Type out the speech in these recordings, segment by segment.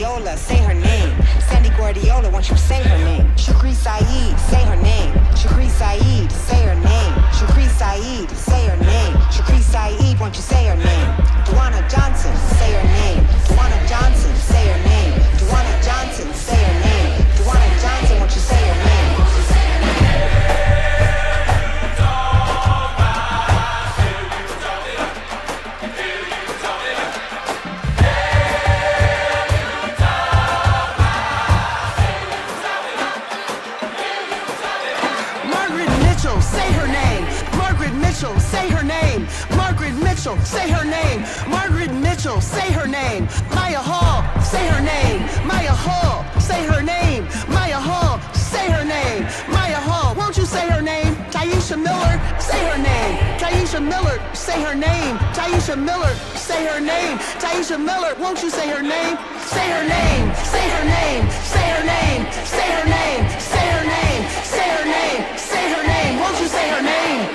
Guardiola, say her name. Sandy Guardiola, won't you say her name? Shukri Saeed, say her name. Shukri Saeed, say her name. Shukri Saeed, say her name. Shukri Saeed, won't you say her name? Duana Johnson, say her name. Duana Johnson, say her name. Duana Johnson, say her name. Duana Johnson, won't you say her name? Say her name. Margaret Mitchell, say her name. Margaret Mitchell, say her name. Maya Hall, say her name. Maya Hall, say her name. Maya Hall, say her name. Maya Hall, won't you say her name? Taisha Miller, say her name. Taisha Miller, say her name. Taisha Miller, say her name. Taisha Miller, won't you say her name? Say her name. Say her name. Say her name. Say her name. Say her name. Say her name. Say her name. Won't you say her name?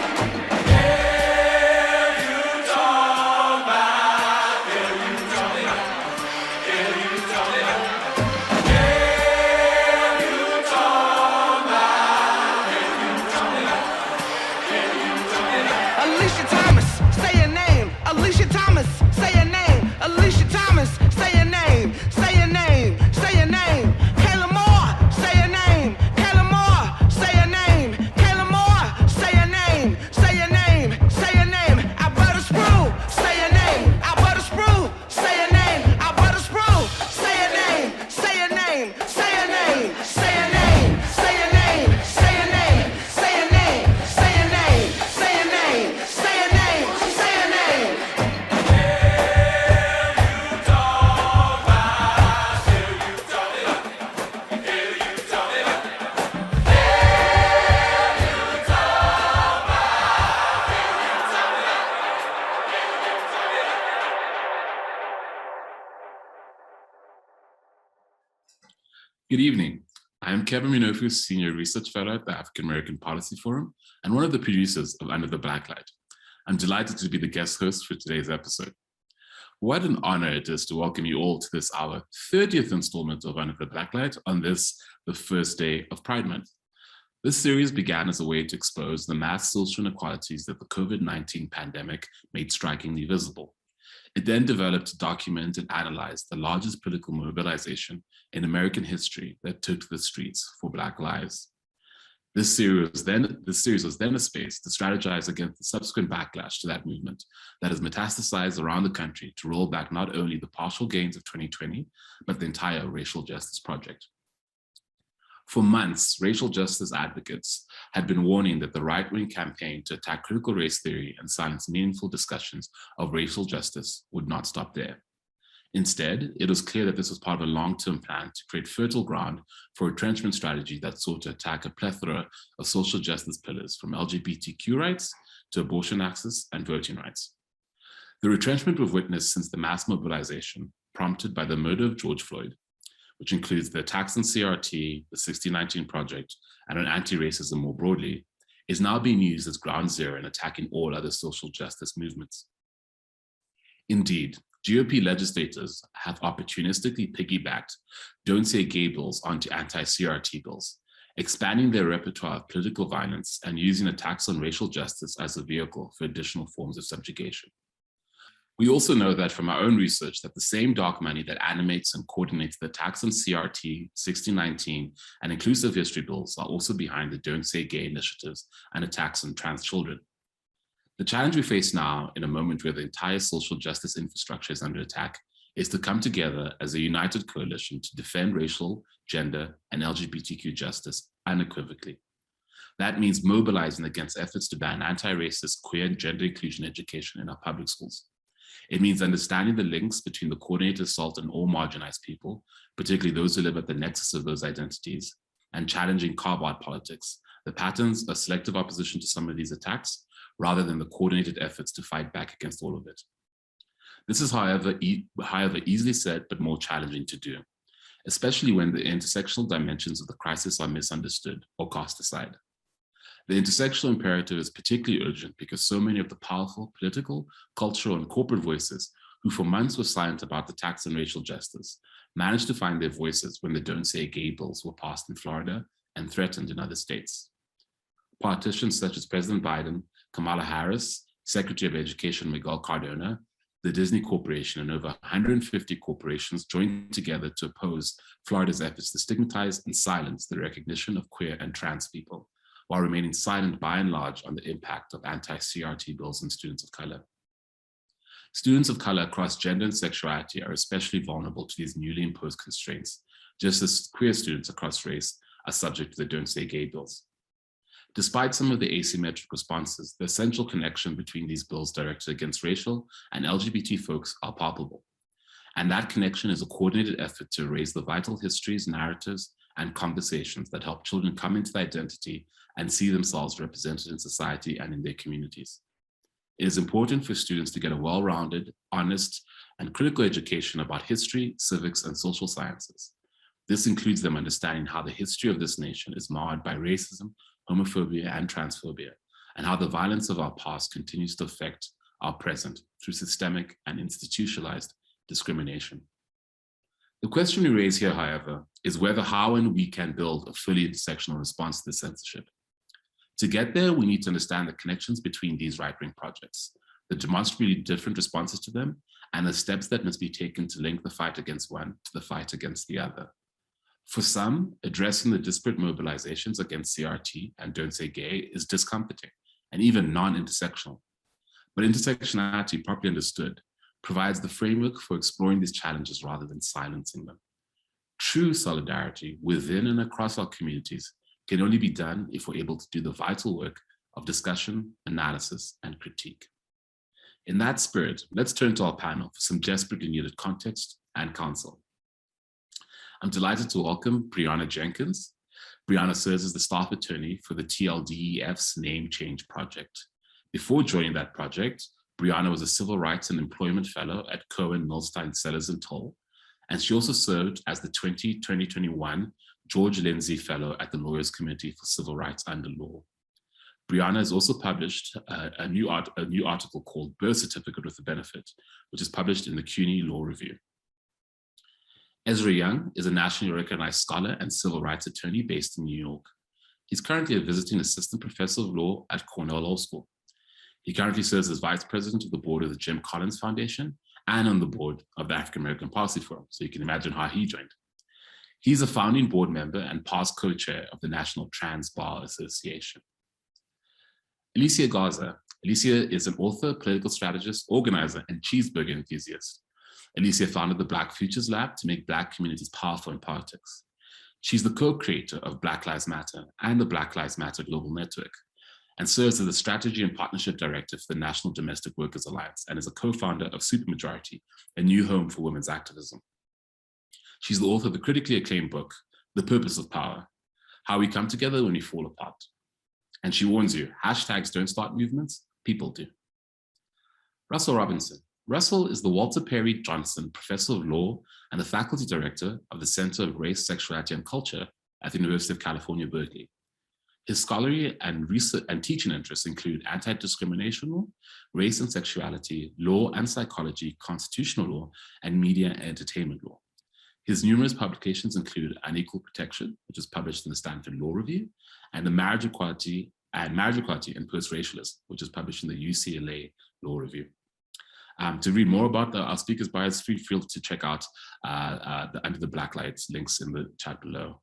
Good evening. I am Kevin Minofu, Senior Research Fellow at the African American Policy Forum and one of the producers of Under the Blacklight. I'm delighted to be the guest host for today's episode. What an honor it is to welcome you all to this, our 30th installment of Under the Blacklight on this, the first day of Pride Month. This series began as a way to expose the mass social inequalities that the COVID-19 pandemic made strikingly visible. It then developed to document and analyze the largest political mobilization in American history that took to the streets for Black lives. This series was then a space to strategize against the subsequent backlash to that movement that has metastasized around the country to roll back not only the partial gains of 2020, but the entire racial justice project. For months, racial justice advocates had been warning that the right-wing campaign to attack critical race theory and silence meaningful discussions of racial justice would not stop there. Instead, it was clear that this was part of a long-term plan to create fertile ground for a retrenchment strategy that sought to attack a plethora of social justice pillars, from LGBTQ rights to abortion access and voting rights. The retrenchment we've witnessed since the mass mobilization prompted by the murder of George Floyd, which includes the attacks on CRT, the 1619 Project, and on anti-racism more broadly, is now being used as ground zero in attacking all other social justice movements. Indeed, GOP legislators have opportunistically piggybacked Don't Say Gay bills onto anti-CRT bills, expanding their repertoire of political violence and using attacks on racial justice as a vehicle for additional forms of subjugation. We also know that from our own research that the same dark money that animates and coordinates the attacks on CRT, 1619, and inclusive history bills are also behind the Don't Say Gay initiatives and attacks on trans children. The challenge we face now, in a moment where the entire social justice infrastructure is under attack, is to come together as a united coalition to defend racial, gender, and LGBTQ justice unequivocally. That means mobilizing against efforts to ban anti-racist, queer, and gender inclusion education in our public schools. It means understanding the links between the coordinated assault on all marginalized people, particularly those who live at the nexus of those identities, and challenging carve-out politics, the patterns of selective opposition to some of these attacks, rather than the coordinated efforts to fight back against all of it. This is, however, easily said, but more challenging to do, especially when the intersectional dimensions of the crisis are misunderstood or cast aside. The intersectional imperative is particularly urgent because so many of the powerful political, cultural, and corporate voices who for months were silent about the tax and racial justice, managed to find their voices when the Don't Say Gay bills were passed in Florida and threatened in other states. Politicians such as President Biden, Kamala Harris, Secretary of Education Miguel Cardona, the Disney Corporation, and over 150 corporations joined together to oppose Florida's efforts to stigmatize and silence the recognition of queer and trans people, while remaining silent by and large on the impact of anti-CRT bills on students of color. Students of color across gender and sexuality are especially vulnerable to these newly imposed constraints, just as queer students across race are subject to the Don't Say Gay bills. Despite some of the asymmetric responses, the essential connection between these bills directed against racial and LGBT folks are palpable. And that connection is a coordinated effort to erase the vital histories, narratives, and conversations that help children come into their identity and see themselves represented in society and in their communities. It is important for students to get a well-rounded, honest, and critical education about history, civics, and social sciences. This includes them understanding how the history of this nation is marred by racism, homophobia, and transphobia, and how the violence of our past continues to affect our present through systemic and institutionalized discrimination. The question we raise here, however, is whether, how, and we can build a fully intersectional response to this censorship. To get there, we need to understand the connections between these right-wing projects, the demonstrably different responses to them, and the steps that must be taken to link the fight against one to the fight against the other. For some, addressing the disparate mobilizations against CRT and Don't Say Gay is discomforting and even non-intersectional. But intersectionality, properly understood, provides the framework for exploring these challenges rather than silencing them. True solidarity within and across our communities can only be done if we're able to do the vital work of discussion, analysis, and critique. In that spirit, let's turn to our panel for some desperately needed context and counsel. I'm delighted to welcome Bryanna Jenkins. Bryanna serves as the staff attorney for the TLDEF's Name Change Project. Before joining that project, Bryanna was a Civil Rights and Employment Fellow at Cohen, Milstein, Sellers & Toll, and she also served as the 2021 George Lindsay Fellow at the Lawyers Committee for Civil Rights Under Law. Bryanna has also published a new article called Birth Certificate with a Benefit, which is published in the CUNY Law Review. Ezra Young is a nationally recognized scholar and civil rights attorney based in New York. He's currently a visiting assistant professor of law at Cornell Law School. He currently serves as vice president of the board of the Jim Collins Foundation and on the board of the African American Policy Forum, so you can imagine how he joined. He's a founding board member and past co-chair of the National Trans Bar Association. Alicia Garza. Alicia is an author, political strategist, organizer, and cheeseburger enthusiast. Alicia founded the Black Futures Lab to make Black communities powerful in politics. She's the co-creator of Black Lives Matter and the Black Lives Matter Global Network, and serves as the Strategy and Partnership Director for the National Domestic Workers Alliance, and is a co-founder of Supermajority, a new home for women's activism. She's the author of the critically acclaimed book, The Purpose of Power, How We Come Together When We Fall Apart. And she warns you, hashtags don't start movements, people do. Russell Robinson. Russell is the Walter Perry Johnson Professor of Law and the Faculty Director of the Center of Race, Sexuality, and Culture at the University of California, Berkeley. His scholarly and research and teaching interests include anti-discrimination law, race and sexuality, law and psychology, constitutional law, and media and entertainment law. His numerous publications include Unequal Protection, which is published in the Stanford Law Review, and the Marriage Equality and Post-Racialism, which is published in the UCLA Law Review. To read more about our speakers' bios, feel free to check out the Under the Blacklight links in the chat below.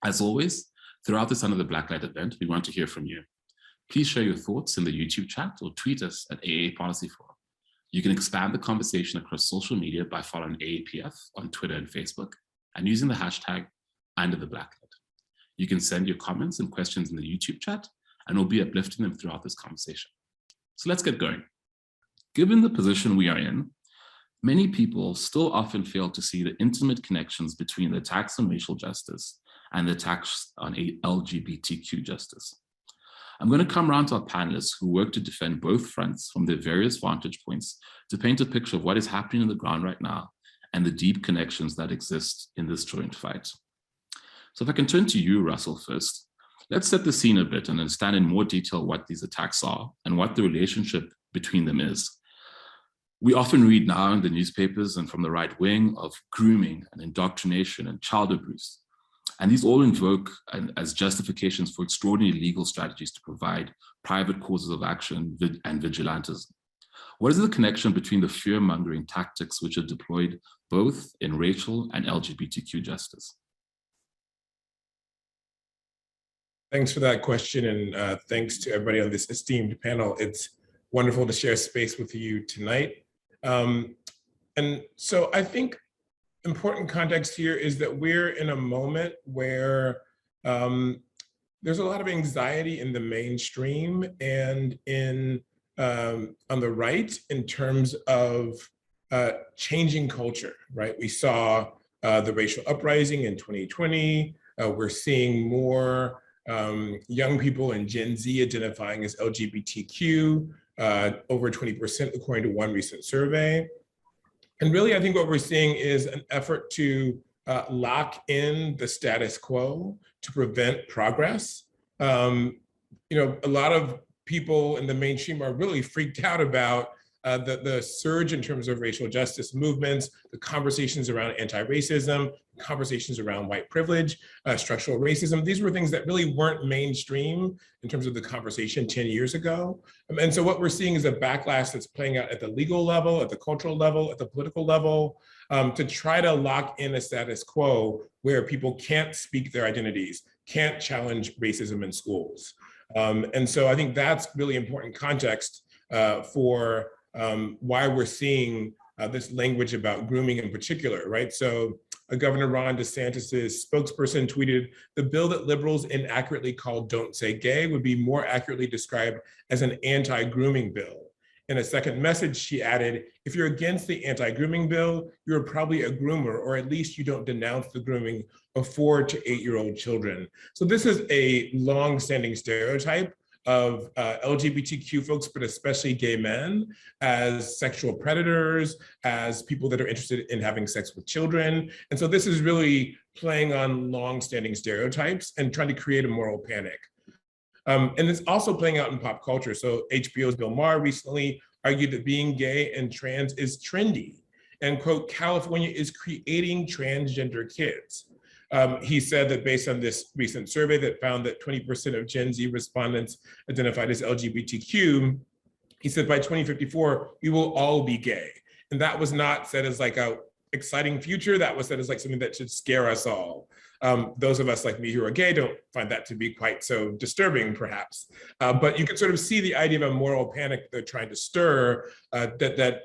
As always, throughout this Under the Blacklight event, we want to hear from you. Please share your thoughts in the YouTube chat or tweet us at AA Policy Forum. You can expand the conversation across social media by following AAPF on Twitter and Facebook and using the hashtag Under the Blacklight. You can send your comments and questions in the YouTube chat, and we'll be uplifting them throughout this conversation. So let's get going. Given the position we are in, many people still often fail to see the intimate connections between the attacks on racial justice and the attacks on LGBTQ justice. I'm going to come around to our panelists who work to defend both fronts from their various vantage points to paint a picture of what is happening on the ground right now and the deep connections that exist in this joint fight. So if I can turn to you, Russell, first, let's set the scene a bit and understand in more detail what these attacks are and what the relationship between them is. We often read now in the newspapers and from the right wing of grooming and indoctrination and child abuse. And these all invoke as justifications for extraordinary legal strategies to provide private causes of action and vigilantism. What is the connection between the fear-mongering tactics which are deployed both in racial and LGBTQ justice? Thanks for that question, and thanks to everybody on this esteemed panel. It's wonderful to share space with you tonight. And so I think important context here is that we're in a moment where there's a lot of anxiety in the mainstream and on the right in terms of changing culture, right? We saw the racial uprising in 2020. We're seeing more young people and Gen Z identifying as LGBTQ, over 20% according to one recent survey. And really, I think what we're seeing is an effort to lock in the status quo to prevent progress. A lot of people in the mainstream are really freaked out about the surge in terms of racial justice movements, the conversations around anti-racism, conversations around white privilege, structural racism. These were things that really weren't mainstream in terms of the conversation 10 years ago. And so what we're seeing is a backlash that's playing out at the legal level, at the cultural level, at the political level, to try to lock in a status quo where people can't speak their identities, can't challenge racism in schools. And so I think that's really important context for why we're seeing this language about grooming in particular, right? So Governor Ron DeSantis's spokesperson tweeted, "The bill that liberals inaccurately called Don't Say Gay would be more accurately described as an anti-grooming bill." In a second message, she added, "If you're against the anti-grooming bill, you're probably a groomer, or at least you don't denounce the grooming of 4 to 8-year-old children." So this is a long-standing stereotype of LGBTQ folks, but especially gay men, as sexual predators, as people that are interested in having sex with children. And so this is really playing on long-standing stereotypes and trying to create a moral panic. And it's also playing out in pop culture. So HBO's Bill Maher recently argued that being gay and trans is trendy, and quote, "California is creating transgender kids." He said that based on this recent survey that found that 20% of Gen Z respondents identified as LGBTQ, he said by 2054, we will all be gay. And that was not said as like a exciting future, that was said as like something that should scare us all. Those of us like me who are gay don't find that to be quite so disturbing, perhaps. But you can sort of see the idea of a moral panic they're trying to stir, that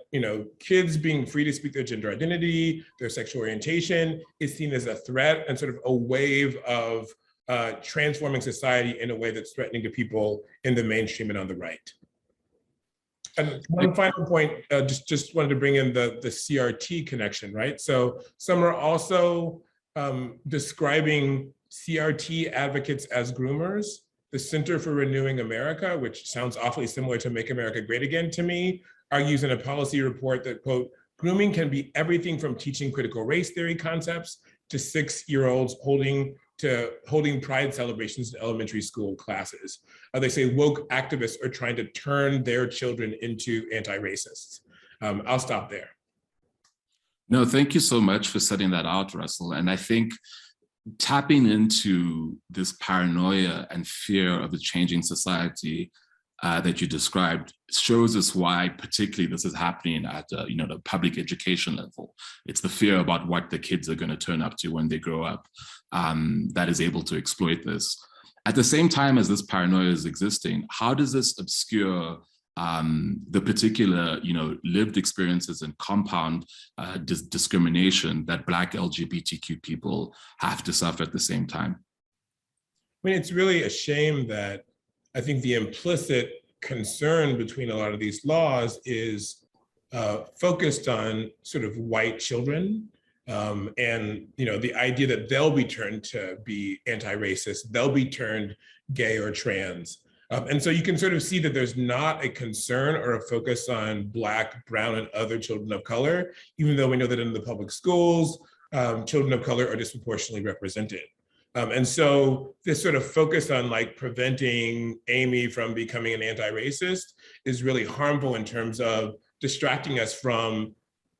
kids being free to speak their gender identity, their sexual orientation is seen as a threat and sort of a wave of transforming society in a way that's threatening to people in the mainstream and on the right. And one final point, just wanted to bring in the CRT connection, right? So some are also describing CRT advocates as groomers. The Center for Renewing America, which sounds awfully similar to Make America Great Again to me, argues in a policy report that, quote, "Grooming can be everything from teaching critical race theory concepts to 6-year-olds holding pride celebrations in elementary school classes." They say woke activists are trying to turn their children into anti-racists. I'll stop there. No, thank you so much for setting that out, Russell. And I think tapping into this paranoia and fear of a changing society that you described shows us why particularly this is happening at the public education level. It's the fear about what the kids are going to turn up to when they grow up that is able to exploit this. At the same time as this paranoia is existing, how does this obscure the particular lived experiences and compound discrimination that Black LGBTQ people have to suffer at the same time? I mean, it's really a shame that I think the implicit concern between a lot of these laws is focused on sort of white children and the idea that they'll be turned to be anti-racist, they'll be turned gay or trans. And so you can sort of see that there's not a concern or a focus on Black, brown, and other children of color, even though we know that in the public schools, children of color are disproportionately represented. And so this sort of focus on like preventing Amy from becoming an anti-racist is really harmful in terms of distracting us from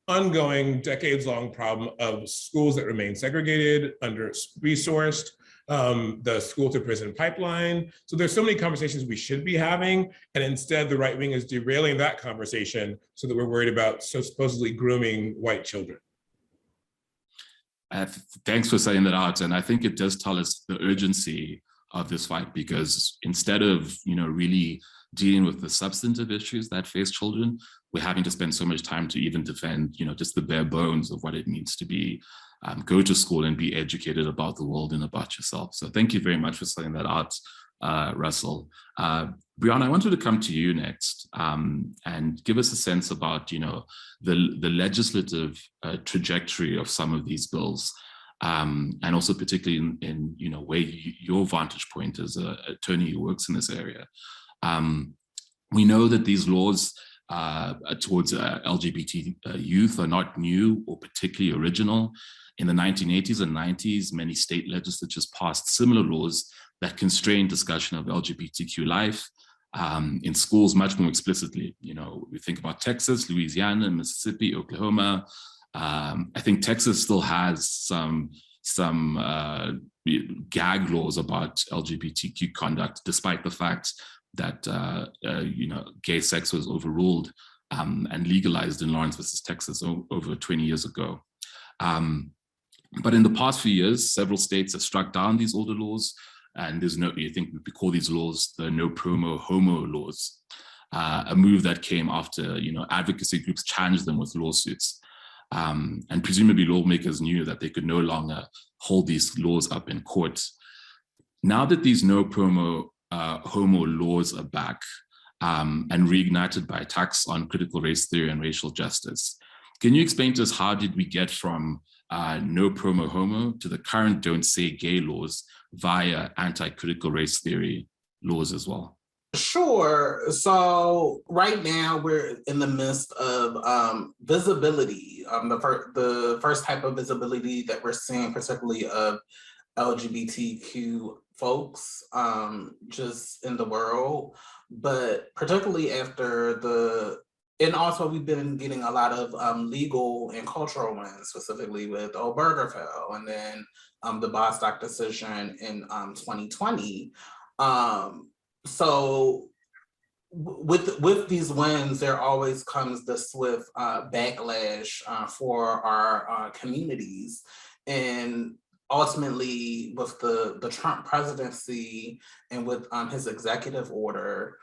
ongoing decades-long problem of schools that remain segregated, under-resourced, the school to prison pipeline. So there's so many conversations we should be having, and instead the right wing is derailing that conversation so that we're worried about supposedly grooming white children. Thanks for saying that out. And I think it does tell us the urgency of this fight, because instead of, really dealing with the substantive issues that face children, we're having to spend so much time to even defend, just the bare bones of what it means to be, go to school and be educated about the world and about yourself. So thank you very much for saying that out, Russell. Bryanna, I wanted to come to you next and give us a sense about, the legislative trajectory of some of these bills, and also particularly in where your vantage point as an attorney who works in this area. We know that these laws towards LGBT youth are not new or particularly original. In the 1980s and 90s, many state legislatures passed similar laws that constrain discussion of LGBTQ life in schools much more explicitly. We think about Texas, Louisiana, Mississippi, Oklahoma. I think Texas still has some gag laws about LGBTQ conduct, despite the fact that gay sex was overruled and legalized in Lawrence versus Texas over 20 years ago. But in the past few years, several states have struck down these older laws, and we call these laws the no promo homo laws, a move that came after advocacy groups challenged them with lawsuits. And presumably lawmakers knew that they could no longer hold these laws up in court. Now that these no promo homo laws are back and reignited by attacks on critical race theory and racial justice, can you explain to us how did we get from no promo homo to the current don't say gay laws via anti-critical race theory laws as well? Sure. So right now we're in the midst of visibility. The first type of visibility that we're seeing, particularly of LGBTQ folks just in the world, but particularly after and also we've been getting a lot of legal and cultural wins, specifically with Obergefell and then the Bostock decision in 2020. So with these wins, there always comes the swift backlash for our communities. And ultimately, with the Trump presidency and with his executive order,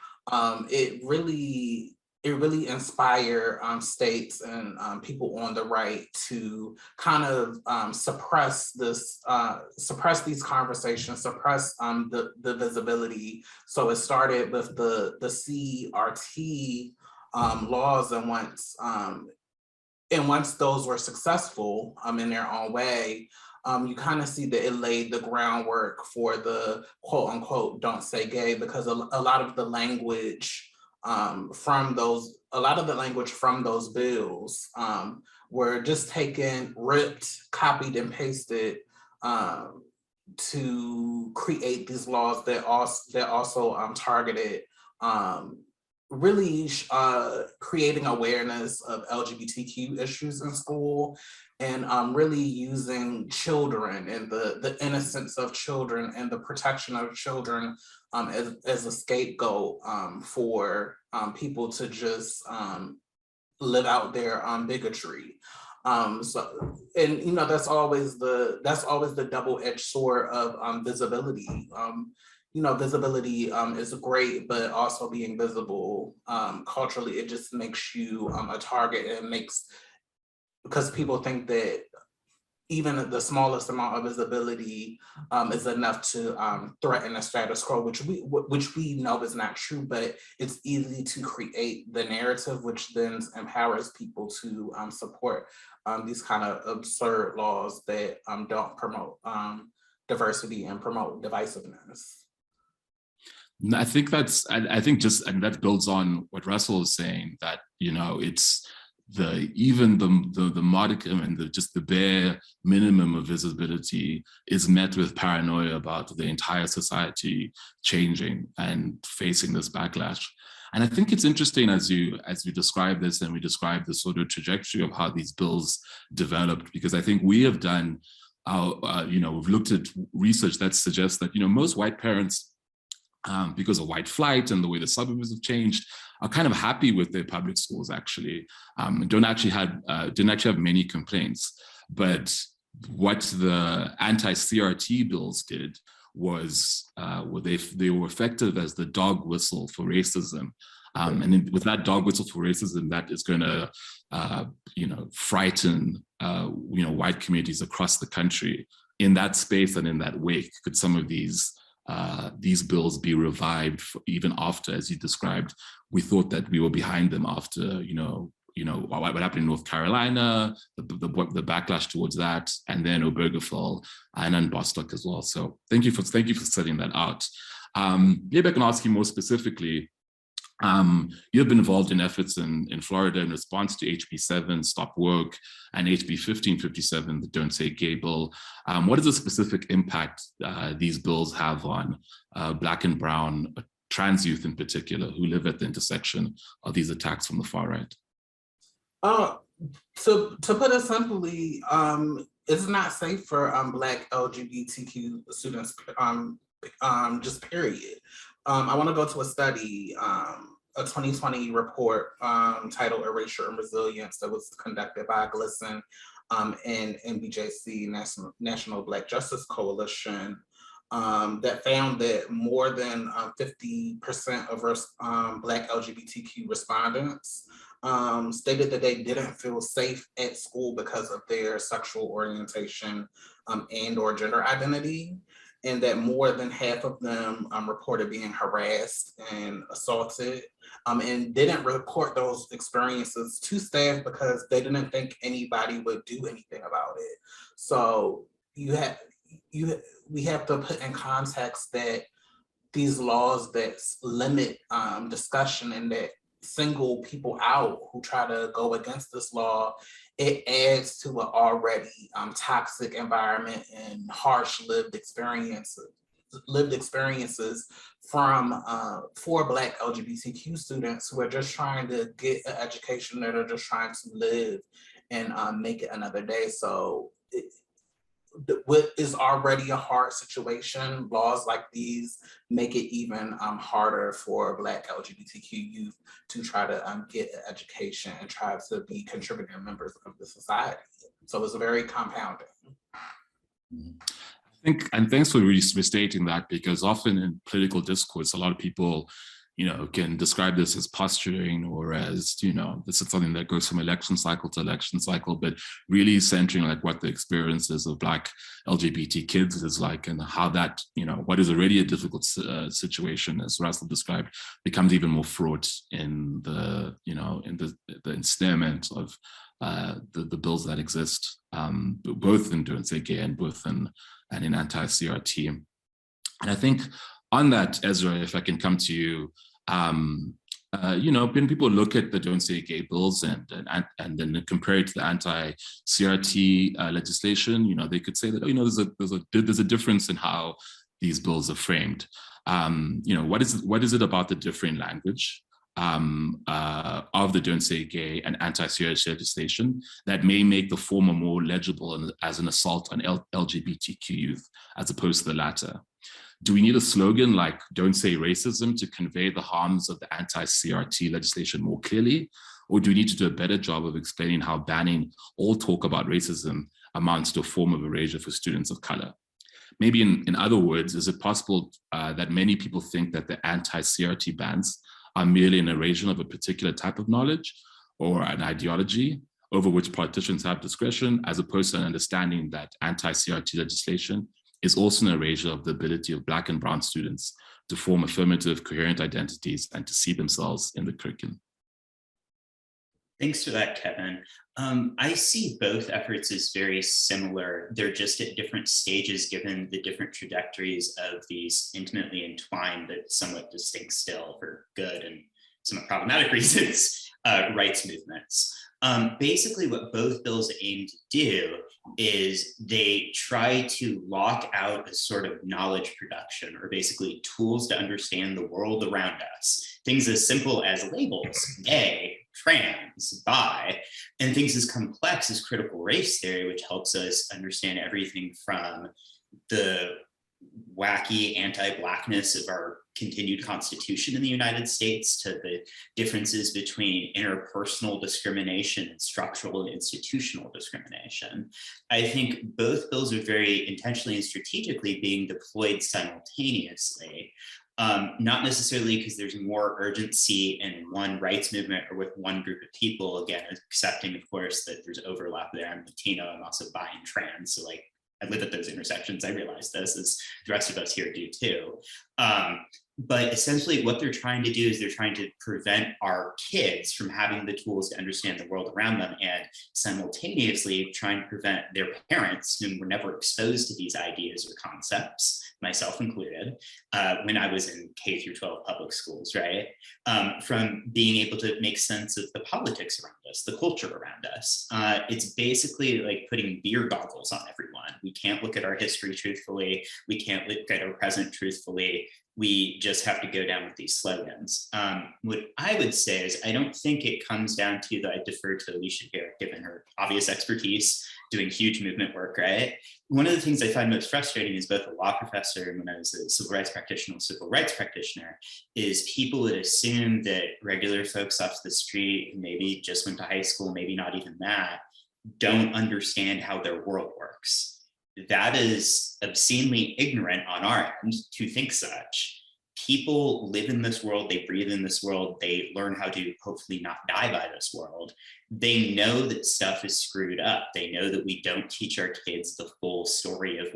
it really inspired states and people on the right to kind of suppress these conversations, suppress the visibility. So it started with the CRT laws, and once those were successful in their own way, you kind of see that it laid the groundwork for the quote unquote don't say gay, because a lot of the language from those bills were just taken, ripped, copied and pasted to create these laws that also targeted really creating awareness of LGBTQ issues in school, and really using children and the innocence of children and the protection of children as a scapegoat for people to just live out their bigotry. So, and that's always the double-edged sword of visibility. Visibility is great, but also being visible culturally, it just makes you a target, and because people think that even the smallest amount of visibility is enough to threaten the status quo, which we know is not true, but it's easy to create the narrative, which then empowers people to support these kind of absurd laws that don't promote diversity and promote divisiveness. I think that builds on what Russell is saying, that it's even the modicum and just the bare minimum of visibility is met with paranoia about the entire society changing and facing this backlash. And I think it's interesting as you describe this and we describe the sort of trajectory of how these bills developed, because I think we have done we've looked at research that suggests that, most white parents, because of white flight and the way the suburbs have changed, are kind of happy with their public schools actually, didn't actually have many complaints. But what the anti-CRT bills did was they were effective as the dog whistle for racism. And with that dog whistle for racism, that is going to, frighten, white communities across the country. In that space and in that wake, could some of these bills be revived even after, as you described, we thought that we were behind them after, what happened in North Carolina, the backlash towards that, and then Obergefell and then Bostock as well. So thank you for setting that out. Maybe I can ask you more specifically. You've been involved in efforts in Florida in response to HB 7, Stop Woke, and HB 1557, the Don't Say Gay bill. What is the specific impact these bills have on Black and Brown, trans youth in particular, who live at the intersection of these attacks from the far right? To put it simply, it's not safe for Black LGBTQ students, just period. I want to go to a study, a 2020 report titled Erasure and Resilience that was conducted by GLSEN and NBJC, National Black Justice Coalition, that found that more than 50% of Black LGBTQ respondents stated that they didn't feel safe at school because of their sexual orientation and or gender identity, and that more than half of them reported being harassed and assaulted, and didn't report those experiences to staff because they didn't think anybody would do anything about it. So we have to put in context that these laws that limit discussion and that single people out who try to go against this law, it adds to an already toxic environment and harsh lived experiences from for Black LGBTQ students who are just trying to get an education, that are just trying to live and make it another day. So what is already a hard situation, laws like these make it even harder for Black LGBTQ youth to try to get an education and try to be contributing members of the society. So it's very compounding. And thanks for restating that, because often in political discourse, a lot of people, can describe this as posturing or as, this is something that goes from election cycle to election cycle, but really centering like what the experiences of Black LGBT kids is like, and how that, what is already a difficult situation, as Russell described, becomes even more fraught in the, in the ensnarement of the bills that exist, both in Don't Say Gay and in anti-CRT. And I think on that, Ezra, if I can come to you, when people look at the Don't Say Gay bills and then compare it to the anti-CRT legislation, they could say that, there's a difference in how these bills are framed. What is it about the differing language of the Don't Say Gay and anti-CRT legislation that may make the former more legible as an assault on LGBTQ youth as opposed to the latter? Do we need a slogan like "Don't Say Racism" to convey the harms of the anti-CRT legislation more clearly? Or do we need to do a better job of explaining how banning all talk about racism amounts to a form of erasure for students of color? Maybe in other words, is it possible that many people think that the anti-CRT bans are merely an erasure of a particular type of knowledge or an ideology over which politicians have discretion, as opposed to an understanding that anti-CRT legislation is also an erasure of the ability of Black and Brown students to form affirmative, coherent identities and to see themselves in the curriculum? Thanks for that, Kevin. I see both efforts as very similar. They're just at different stages given the different trajectories of these intimately entwined but somewhat distinct still, for good and somewhat problematic reasons, rights movements. Basically, what both bills aim to do is they try to lock out a sort of knowledge production, or basically tools to understand the world around us, things as simple as labels, gay, trans, bi, and things as complex as critical race theory, which helps us understand everything from the wacky anti-Blackness of our continued constitution in the United States to the differences between interpersonal discrimination and structural and institutional discrimination. I think both bills are very intentionally and strategically being deployed simultaneously. Not necessarily because there's more urgency in one rights movement or with one group of people, again, accepting, of course, that there's overlap there. I'm Latino, I'm also bi and trans, so like, I live at those intersections. I realize this, as the rest of us here do too. But essentially what they're trying to do is they're trying to prevent our kids from having the tools to understand the world around them, and simultaneously trying to prevent their parents, who were never exposed to these ideas or concepts, myself included, when I was in K through 12 public schools, right? From being able to make sense of the politics around us, the culture around us. It's basically like putting beer goggles on everyone. We can't look at our history truthfully. We can't look at our present truthfully. We just have to go down with these slogans. What I would say is, I don't think it comes down to that. I defer to Alicia here, given her obvious expertise, doing huge movement work, right? One of the things I find most frustrating as both a law professor and when I was a civil rights practitioner, is people would assume that regular folks off the street, who maybe just went to high school, maybe not even that, don't understand how their world works. That is obscenely ignorant on our end to think such. People live in this world, they breathe in this world, they learn how to hopefully not die by this world. They know that stuff is screwed up. They know that we don't teach our kids the full story of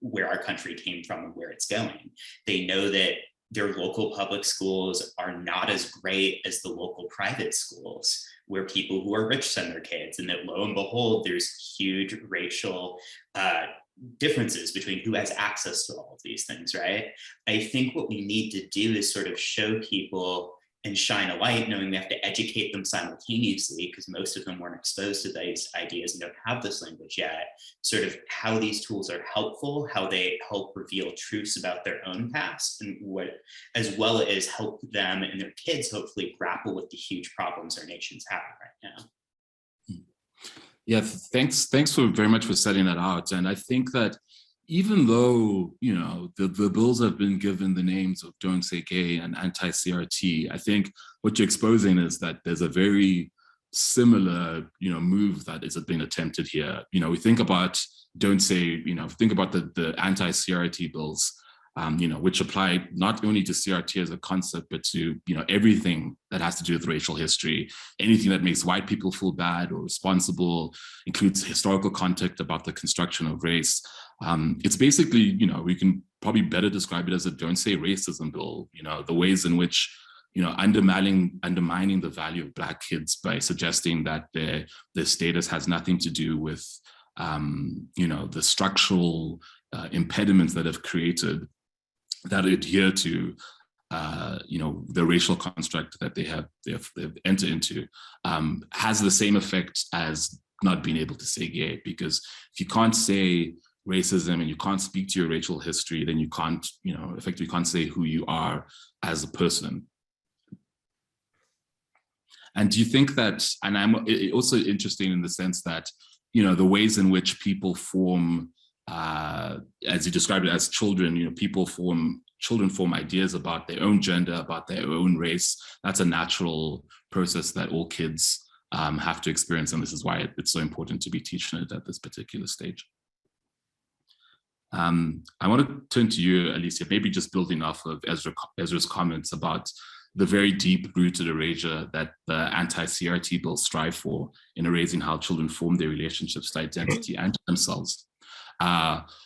where our country came from and where it's going. They know that their local public schools are not as great as the local private schools, where people who are rich send their kids, and that lo and behold, there's huge racial differences between who has access to all of these things, right? I think what we need to do is sort of show people and shine a light, knowing we have to educate them simultaneously, because most of them weren't exposed to these ideas and don't have this language yet, sort of how these tools are helpful, how they help reveal truths about their own past, and what, as well as help them and their kids hopefully grapple with the huge problems our nation's having right now. Yeah, thanks for very much for setting that out. And I think that even though, you know, the bills have been given the names of Don't Say Gay and anti-CRT, I think what you're exposing is that there's a very similar, you know, move that is being attempted here. You know, we think about Don't Say, you know, think about the anti-CRT bills, you know, which apply not only to CRT as a concept, but to, you know, everything that has to do with racial history, anything that makes white people feel bad or responsible, includes historical context about the construction of race. It's basically, you know, we can probably better describe it as a Don't Say Racism bill, you know, the ways in which, you know, undermining the value of Black kids by suggesting that their status has nothing to do with, you know, the structural impediments that have created, that adhere to, you know, the racial construct that they've entered into, has the same effect as not being able to say gay. Because if you can't say racism and you can't speak to your racial history, then you can't, you know, effectively can't say who you are as a person. And do you think that, and I'm also interested in the sense that, you know, the ways in which people form, as you described it as children, you know, children form ideas about their own gender, about their own race. That's a natural process that all kids have to experience. And this is why it's so important to be teaching it at this particular stage. I want to turn to you, Alicia, maybe just building off of Ezra's comments about the very deep-rooted erasure that the anti-CRT bills strive for in erasing how children form their relationships to identity and to themselves.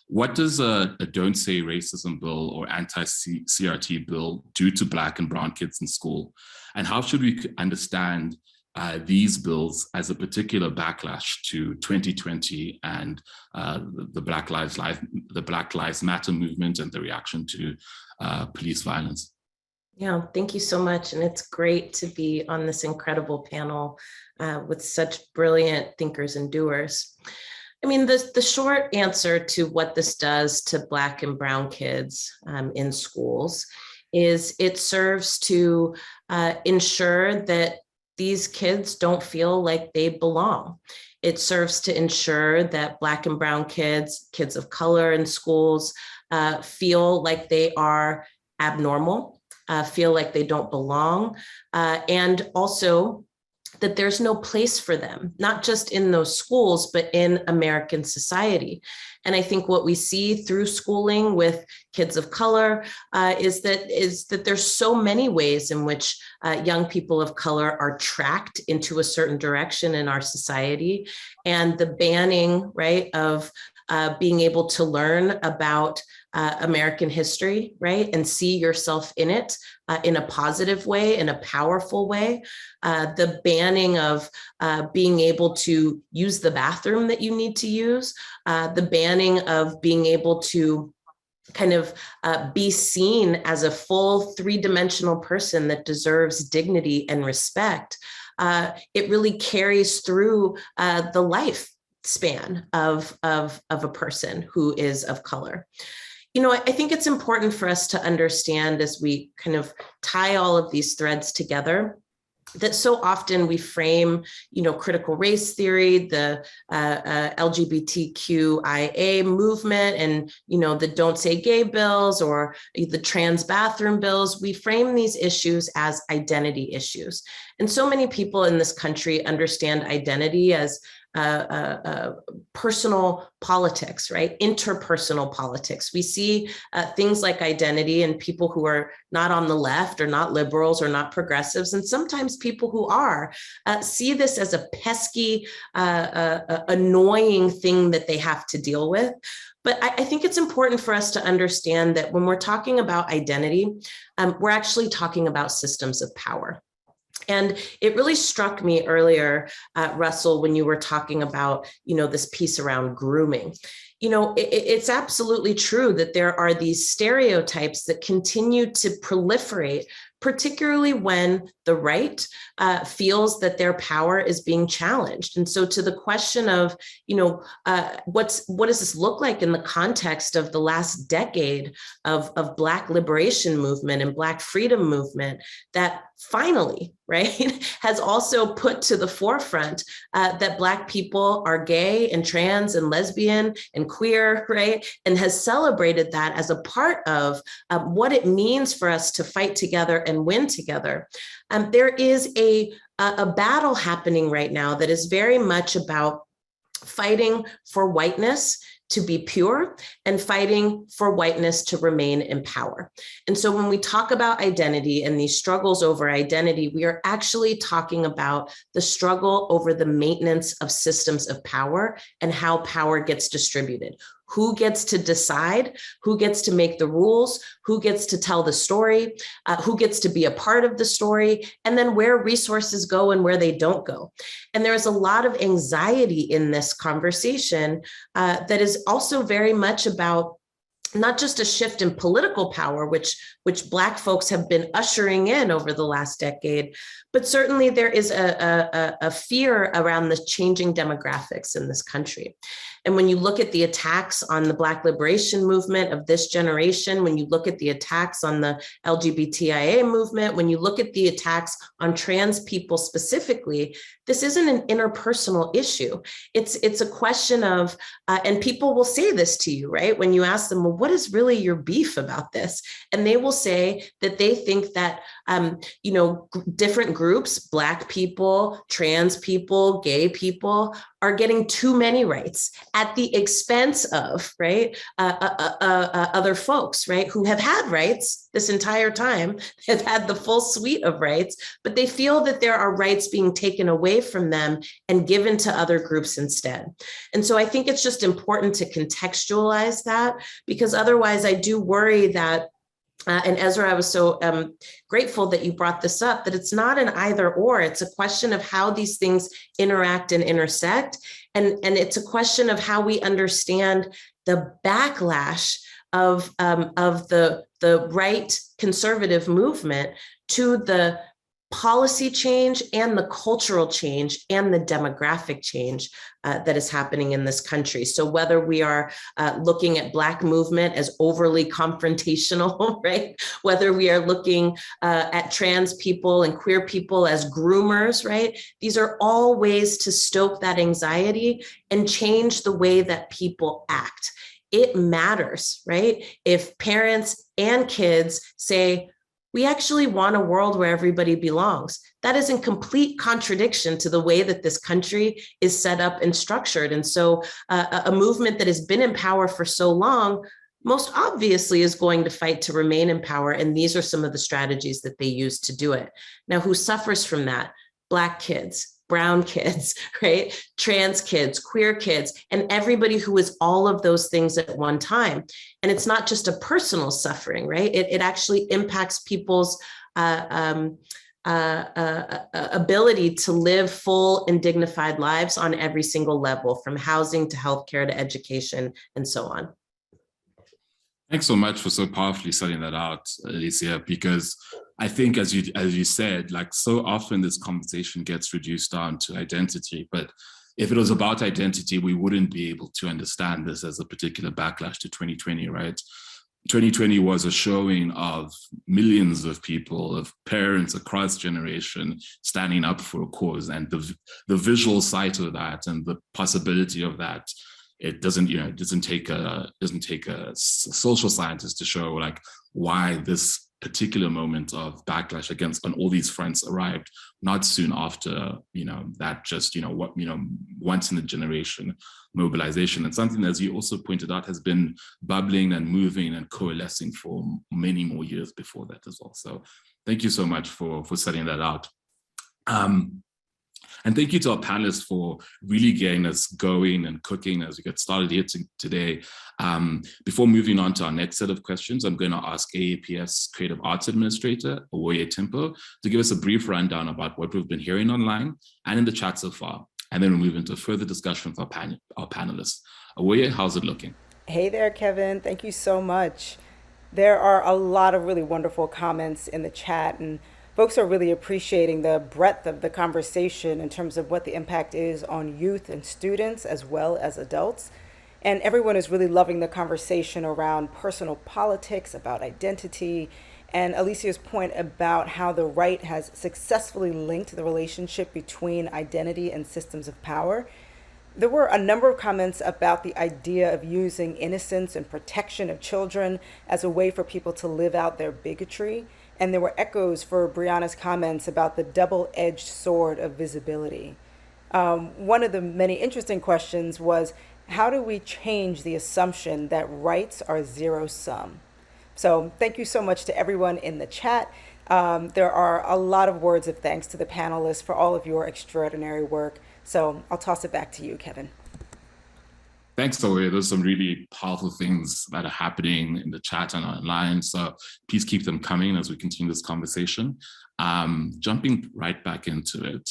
What does a Don't Say Racism bill or anti-CRT bill do to Black and brown kids in school? And how should we understand these bills as a particular backlash to 2020 and the Black Lives Matter movement and the reaction to police violence? Yeah, thank you so much. And it's great to be on this incredible panel with such brilliant thinkers and doers. I mean, the short answer to what this does to Black and brown kids in schools is it serves to ensure that these kids don't feel like they belong. It serves to ensure that Black and brown kids, kids of color in schools, feel like they are abnormal, feel like they don't belong, and also that there's no place for them, not just in those schools, but in American society. And I think what we see through schooling with kids of color is that there's so many ways in which young people of color are tracked into a certain direction in our society. And the banning, right, of being able to learn about American history, right, and see yourself in it in a positive way, in a powerful way. The banning of being able to use the bathroom that you need to use, the banning of being able to kind of be seen as a full three-dimensional person that deserves dignity and respect. It really carries through the life span of a person who is of color. You know, I think it's important for us to understand as we kind of tie all of these threads together that so often we frame, you know, critical race theory, the LGBTQIA movement, and, you know, the Don't Say Gay bills or the trans bathroom bills. We frame these issues as identity issues. And so many people in this country understand identity as personal politics, right? Interpersonal politics. We see things like identity in people who are not on the left or not liberals or not progressives, and sometimes people who are see this as a pesky, annoying thing that they have to deal with. But I think it's important for us to understand that when we're talking about identity, we're actually talking about systems of power. And it really struck me earlier, Russell, when you were talking about, you know, this piece around grooming. You know, it's absolutely true that there are these stereotypes that continue to proliferate, particularly when the right feels that their power is being challenged. And so to the question of, you know, what does this look like in the context of the last decade of Black liberation movement and Black freedom movement that finally, right, has also put to the forefront that Black people are gay and trans and lesbian and queer, right, and has celebrated that as a part of what it means for us to fight together and win together. There is a battle happening right now that is very much about fighting for whiteness to be pure and fighting for whiteness to remain in power. And so when we talk about identity and these struggles over identity, we are actually talking about the struggle over the maintenance of systems of power and how power gets distributed. Who gets to decide, who gets to make the rules, who gets to tell the story, who gets to be a part of the story, and then where resources go and where they don't go. And there is a lot of anxiety in this conversation that is also very much about not just a shift in political power, which Black folks have been ushering in over the last decade, but certainly there is a fear around the changing demographics in this country. And when you look at the attacks on the Black liberation movement of this generation, when you look at the attacks on the LGBTIA movement, when you look at the attacks on trans people specifically, this isn't an interpersonal issue. It's a question of, and people will say this to you, right? When you ask them, well, what is really your beef about this? And they will say that they think that, you know, different groups, Black people, trans people, gay people, are getting too many rights at the expense of, right, other folks, right, who have had rights this entire time, have had the full suite of rights, but they feel that there are rights being taken away from them and given to other groups instead. And so I think it's just important to contextualize that, because otherwise I do worry that and Ezra, I was so grateful that you brought this up, that it's not an either or, it's a question of how these things interact and intersect. And it's a question of how we understand the backlash of the right conservative movement to the policy change and the cultural change and the demographic change that is happening in this country. So whether we are looking at Black movement as overly confrontational, right? Whether we are looking at trans people and queer people as groomers, right? These are all ways to stoke that anxiety and change the way that people act. It matters, right? If parents and kids say, we actually want a world where everybody belongs. That is in complete contradiction to the way that this country is set up and structured. And so a movement that has been in power for so long, most obviously is going to fight to remain in power. And these are some of the strategies that they use to do it. Now, who suffers from that? Black kids, brown kids, right? Trans kids, queer kids, and everybody who is all of those things at one time. And it's not just a personal suffering, right? It actually impacts people's ability to live full and dignified lives on every single level, from housing to healthcare to education and so on. Thanks so much for so powerfully setting that out, Alicia, because I think, as you said, like so often this conversation gets reduced down to identity, but if it was about identity, we wouldn't be able to understand this as a particular backlash to 2020, right? 2020 was a showing of millions of people, of parents across generation standing up for a cause, and the visual sight of that and the possibility of that. It doesn't take a social scientist to show like why this particular moment of backlash against on all these fronts arrived not soon after that just once in a generation mobilization, and something, as you also pointed out, has been bubbling and moving and coalescing for many more years before that as well. So thank you so much for setting that out. And thank you to our panelists for really getting us going and cooking as we get started here today. Before moving on to our next set of questions, I'm going to ask AAPF's Creative Arts Administrator, Owoye Timpo, to give us a brief rundown about what we've been hearing online and in the chat so far. And then we'll move into further discussion with our panelists. Owoye, how's it looking? Hey there, Kevin. Thank you so much. There are a lot of really wonderful comments in the chat, and folks are really appreciating the breadth of the conversation in terms of what the impact is on youth and students as well as adults. And everyone is really loving the conversation around personal politics, about identity, and Alicia's point about how the right has successfully linked the relationship between identity and systems of power. There were a number of comments about the idea of using innocence and protection of children as a way for people to live out their bigotry. And there were echoes for Bryanna's comments about the double-edged sword of visibility. One of the many interesting questions was, how do we change the assumption that rights are zero-sum? So thank you so much to everyone in the chat. There are a lot of words of thanks to the panelists for all of your extraordinary work. So I'll toss it back to you, Kevin. Thanks, Owoye. There's some really powerful things that are happening in the chat and online. So please keep them coming as we continue this conversation. Jumping right back into it.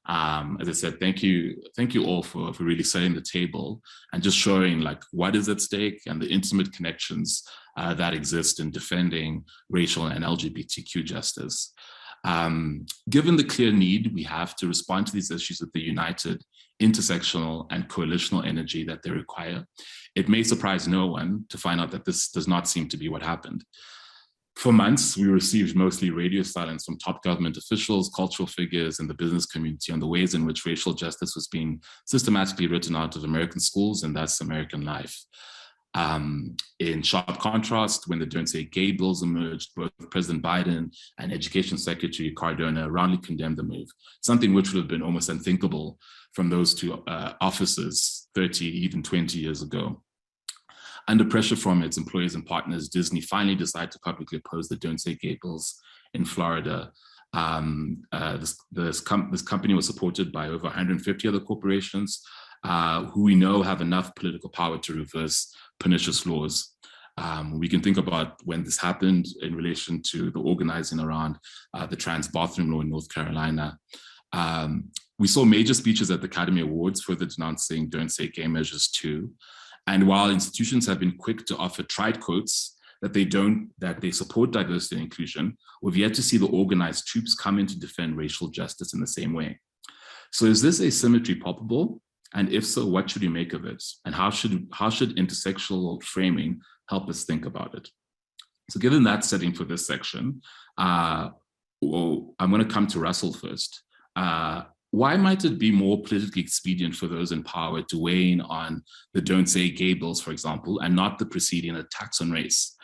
As I said, thank you all for really setting the table and just showing like what is at stake and the intimate connections that exist in defending racial and LGBTQ justice. Given the clear need we have to respond to these issues with the united, intersectional and coalitional energy that they require, it may surprise no one to find out that this does not seem to be what happened. For months, we received mostly radio silence from top government officials, cultural figures, and the business community on the ways in which racial justice was being systematically written out of American schools and thus American life. In sharp contrast, when the Don't Say Gay bills emerged, both President Biden and Education Secretary Cardona roundly condemned the move, something which would have been almost unthinkable from those two offices 30, even 20 years ago. Under pressure from its employers and partners, Disney finally decided to publicly oppose the Don't Say Gay bills in Florida. This company was supported by over 150 other corporations who we know have enough political power to reverse pernicious laws. We can think about when this happened in relation to the organizing around the trans bathroom law in North Carolina. We saw major speeches at the Academy Awards further denouncing Don't Say Gay measures too. And while institutions have been quick to offer trite quotes that they support diversity and inclusion, we've yet to see the organized troops come in to defend racial justice in the same way. So is this asymmetry palpable? And if so, what should we make of it? And how should intersectional framing help us think about it? So given that setting for this section, I'm going to come to Russell first. Why might it be more politically expedient for those in power to weigh in on the Don't Say Gay bills, for example, and not the preceding attacks on race?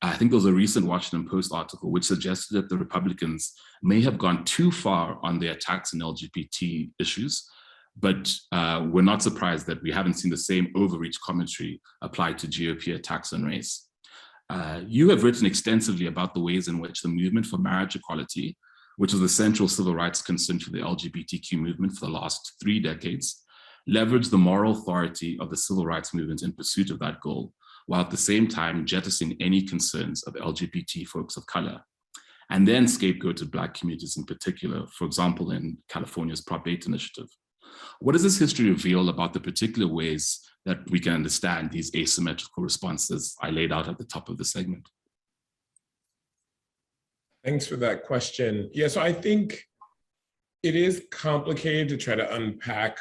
I think there was a recent Washington Post article which suggested that the Republicans may have gone too far on their attacks on LGBT issues, but we're not surprised that we haven't seen the same overreach commentary applied to GOP attacks on race. You have written extensively about the ways in which the movement for marriage equality, which is the central civil rights concern for the LGBTQ movement for the last 3 decades, leveraged the moral authority of the civil rights movement in pursuit of that goal, while at the same time jettisoning any concerns of LGBT folks of color, and then scapegoated Black communities in particular, for example, in California's Prop 8 initiative. What does this history reveal about the particular ways that we can understand these asymmetrical responses I laid out at the top of the segment? Thanks for that question. Yeah, so I think it is complicated to try to unpack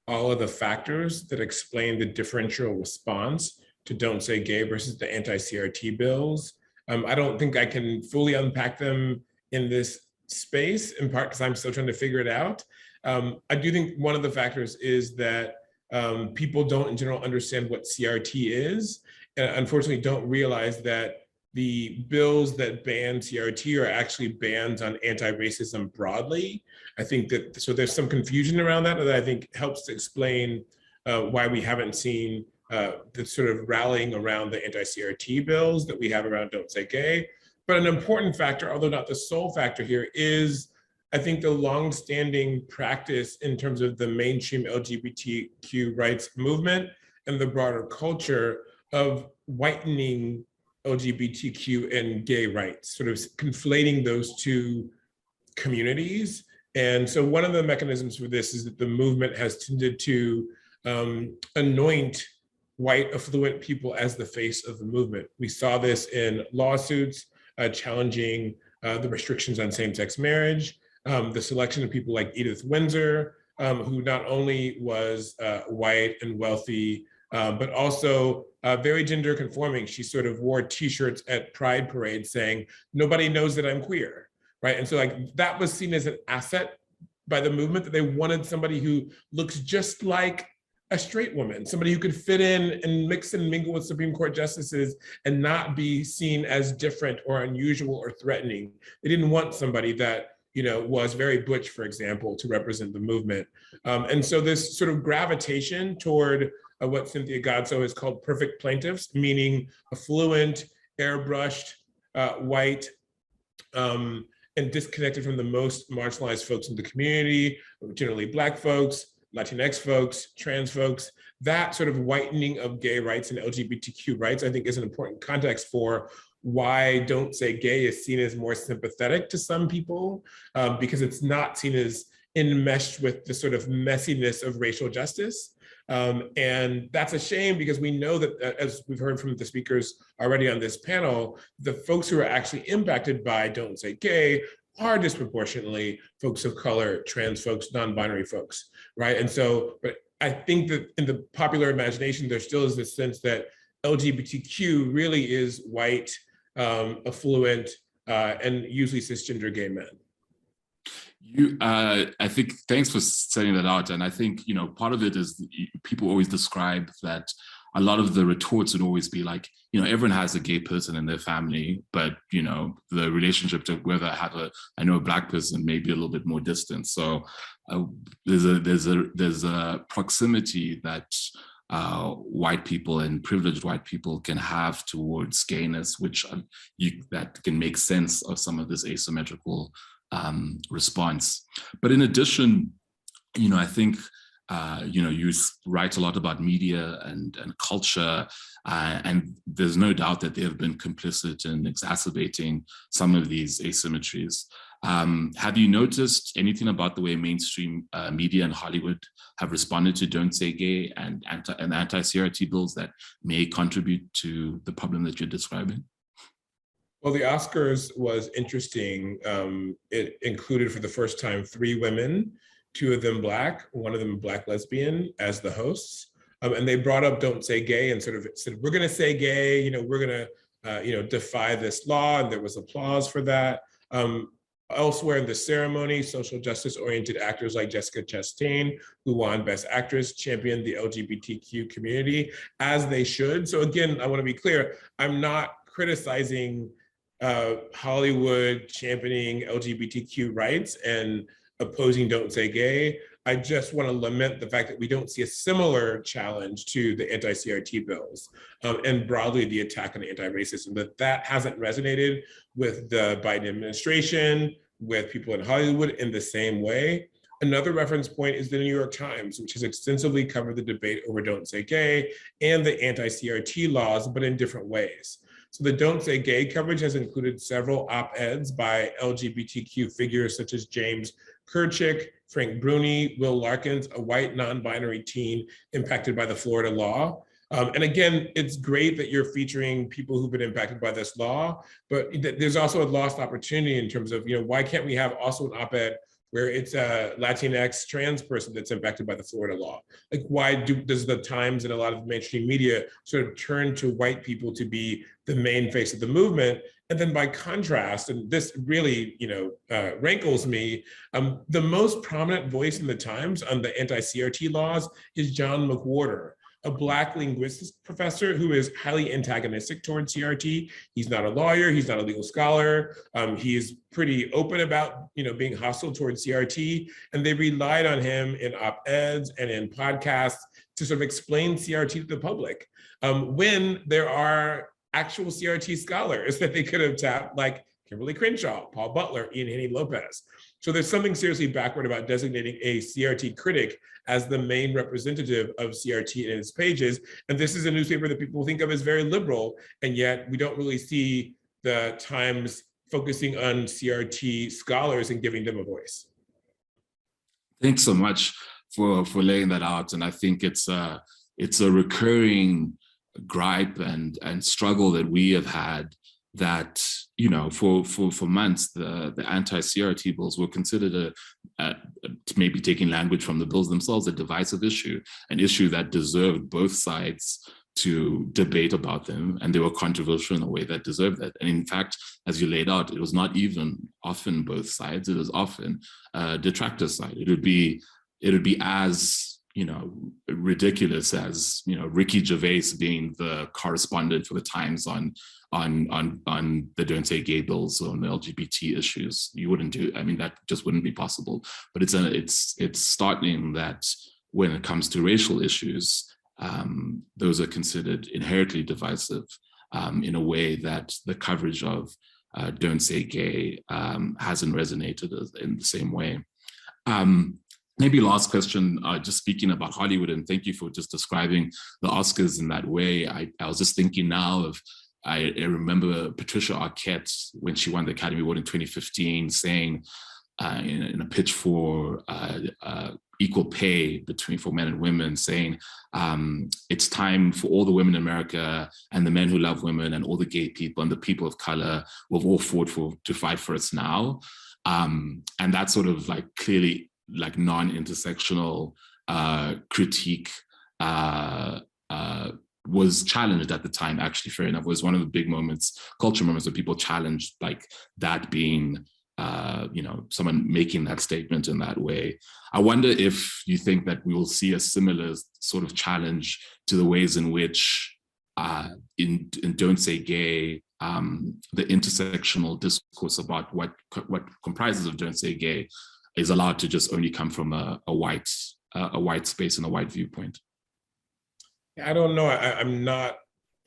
all of the factors that explain the differential response to Don't Say Gay versus the anti-CRT bills. I don't think I can fully unpack them in this space, in part because I'm still trying to figure it out. I do think one of the factors is that people don't in general understand what CRT is, and unfortunately don't realize that the bills that ban CRT are actually bans on anti-racism broadly. I think that, so there's some confusion around that I think helps to explain why we haven't seen the sort of rallying around the anti-CRT bills that we have around Don't Say Gay. But an important factor, although not the sole factor here, is I think the longstanding practice in terms of the mainstream LGBTQ rights movement and the broader culture of whitening LGBTQ and gay rights, sort of conflating those two communities. And so one of the mechanisms for this is that the movement has tended to anoint white affluent people as the face of the movement. We saw this in lawsuits challenging the restrictions on same-sex marriage, the selection of people like Edith Windsor, who not only was white and wealthy, but also very gender conforming. She sort of wore t-shirts at pride parades saying, nobody knows that I'm queer, right? And so like that was seen as an asset by the movement, that they wanted somebody who looks just like a straight woman, somebody who could fit in and mix and mingle with Supreme Court justices and not be seen as different or unusual or threatening. They didn't want somebody that, you know, was very butch, for example, to represent the movement. And so this sort of gravitation toward what Cynthia Godso has called perfect plaintiffs, meaning affluent, airbrushed, white, and disconnected from the most marginalized folks in the community, generally Black folks, Latinx folks, trans folks. That sort of whitening of gay rights and LGBTQ rights, I think, is an important context for why Don't Say Gay is seen as more sympathetic to some people, because it's not seen as enmeshed with the sort of messiness of racial justice. And that's a shame, because we know that, as we've heard from the speakers already on this panel, the folks who are actually impacted by Don't Say Gay are disproportionately folks of color, trans folks, non-binary folks, right? And so, but I think that in the popular imagination, there still is this sense that LGBTQ really is white, affluent, and usually cisgender gay men. I think, thanks for setting that out. And I think, you know, part of it is people always describe that a lot of the retorts would always be like, you know, everyone has a gay person in their family, but, you know, the relationship to whether I know a Black person may be a little bit more distant. So there's a proximity that white people and privileged white people can have towards gayness, which that can make sense of some of this asymmetrical response. But in addition, you know, I think, you know, you write a lot about media and culture, and there's no doubt that they have been complicit in exacerbating some of these asymmetries. Have you noticed anything about the way mainstream media and Hollywood have responded to Don't Say Gay and anti-CRT bills that may contribute to the problem that you're describing? Well, the Oscars was interesting. It included for the first time 3 women, 2 of them Black, one of them a Black lesbian as the hosts. And they brought up "Don't Say Gay" and sort of said, we're going to say gay, we're going to, defy this law. And there was applause for that. Elsewhere in the ceremony, social justice-oriented actors like Jessica Chastain, who won Best Actress, championed the LGBTQ community, as they should. So again, I want to be clear, I'm not criticizing Hollywood championing LGBTQ rights and opposing "Don't Say Gay." I just want to lament the fact that we don't see a similar challenge to the anti-CRT bills and broadly the attack on anti-racism, that hasn't resonated with the Biden administration, with people in Hollywood in the same way. Another reference point is the New York Times, which has extensively covered the debate over "Don't Say Gay" and the anti-CRT laws, but in different ways. So the "Don't Say Gay" coverage has included several op-eds by LGBTQ figures such as James Kerchick, Frank Bruni, Will Larkins, a white non-binary teen impacted by the Florida law. And again, it's great that you're featuring people who've been impacted by this law, but there's also a lost opportunity in terms of, why can't we have also an op-ed where it's a Latinx trans person that's impacted by the Florida law? Like, why does the Times and a lot of mainstream media sort of turn to white people to be the main face of the movement? And then by contrast, and this really, rankles me, the most prominent voice in the Times on the anti-CRT laws is John McWhorter, a Black linguistics professor who is highly antagonistic towards CRT. He's not a lawyer, he's not a legal scholar. He's pretty open about, being hostile towards CRT, and they relied on him in op-eds and in podcasts to sort of explain CRT to the public. When there are actual CRT scholars that they could have tapped, like Kimberly Crenshaw, Paul Butler, Ian Haney Lopez. So there's something seriously backward about designating a CRT critic as the main representative of CRT in its pages. And this is a newspaper that people think of as very liberal, and yet we don't really see the Times focusing on CRT scholars and giving them a voice. Thanks so much for laying that out. And I think it's a recurring gripe and struggle that we have had, that for months the anti-CRT bills were considered maybe taking language from the bills themselves, a divisive issue, an issue that deserved both sides to debate about them, and they were controversial in a way that deserved that. And in fact, as you laid out, it was not even often both sides, it was often detractor side. It would be as ridiculous as Ricky Gervais being the correspondent for the Times on the "Don't Say Gay" bills or on the LGBT issues. You wouldn't do. I mean, that just wouldn't be possible. But it's startling that when it comes to racial issues, those are considered inherently divisive in a way that the coverage of "Don't Say Gay" hasn't resonated in the same way. Maybe last question, just speaking about Hollywood, and thank you for just describing the Oscars in that way. I was just thinking now of, I remember Patricia Arquette, when she won the Academy Award in 2015, saying in a pitch for equal pay for men and women, saying it's time for all the women in America and the men who love women and all the gay people and the people of color, we've all fought to fight for us now. And that sort of like clearly like non-intersectional critique was challenged at the time, actually, fair enough. It was one of the big moments, culture moments, where people challenged like that being, someone making that statement in that way. I wonder if you think that we will see a similar sort of challenge to the ways in which in "Don't Say Gay," the intersectional discourse about what comprises of "Don't Say Gay" is allowed to just only come from a white space and a white viewpoint. I don't know. I'm not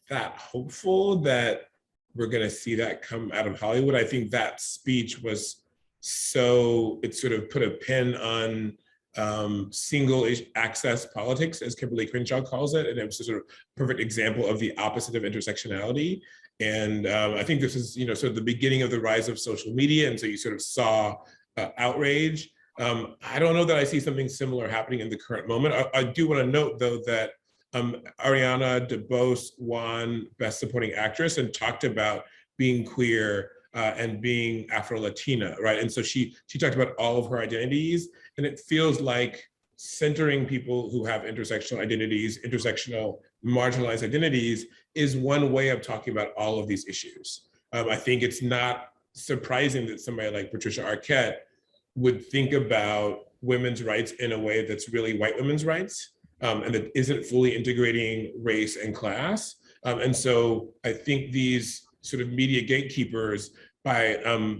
that hopeful that we're going to see that come out of Hollywood. I think that speech was it sort of put a pin on single access politics, as Kimberly Crenshaw calls it, and it was a sort of perfect example of the opposite of intersectionality. And I think this is, sort of the beginning of the rise of social media, and so you sort of saw outrage. I don't know that I see something similar happening in the current moment. I do want to note, though, that Ariana DeBose won Best Supporting Actress and talked about being queer, and being Afro-Latina, right? And so she talked about all of her identities, and it feels like centering people who have intersectional identities, intersectional marginalized identities, is one way of talking about all of these issues. I think it's not surprising that somebody like Patricia Arquette would think about women's rights in a way that's really white women's rights, and that isn't fully integrating race and class. And so I think these sort of media gatekeepers, by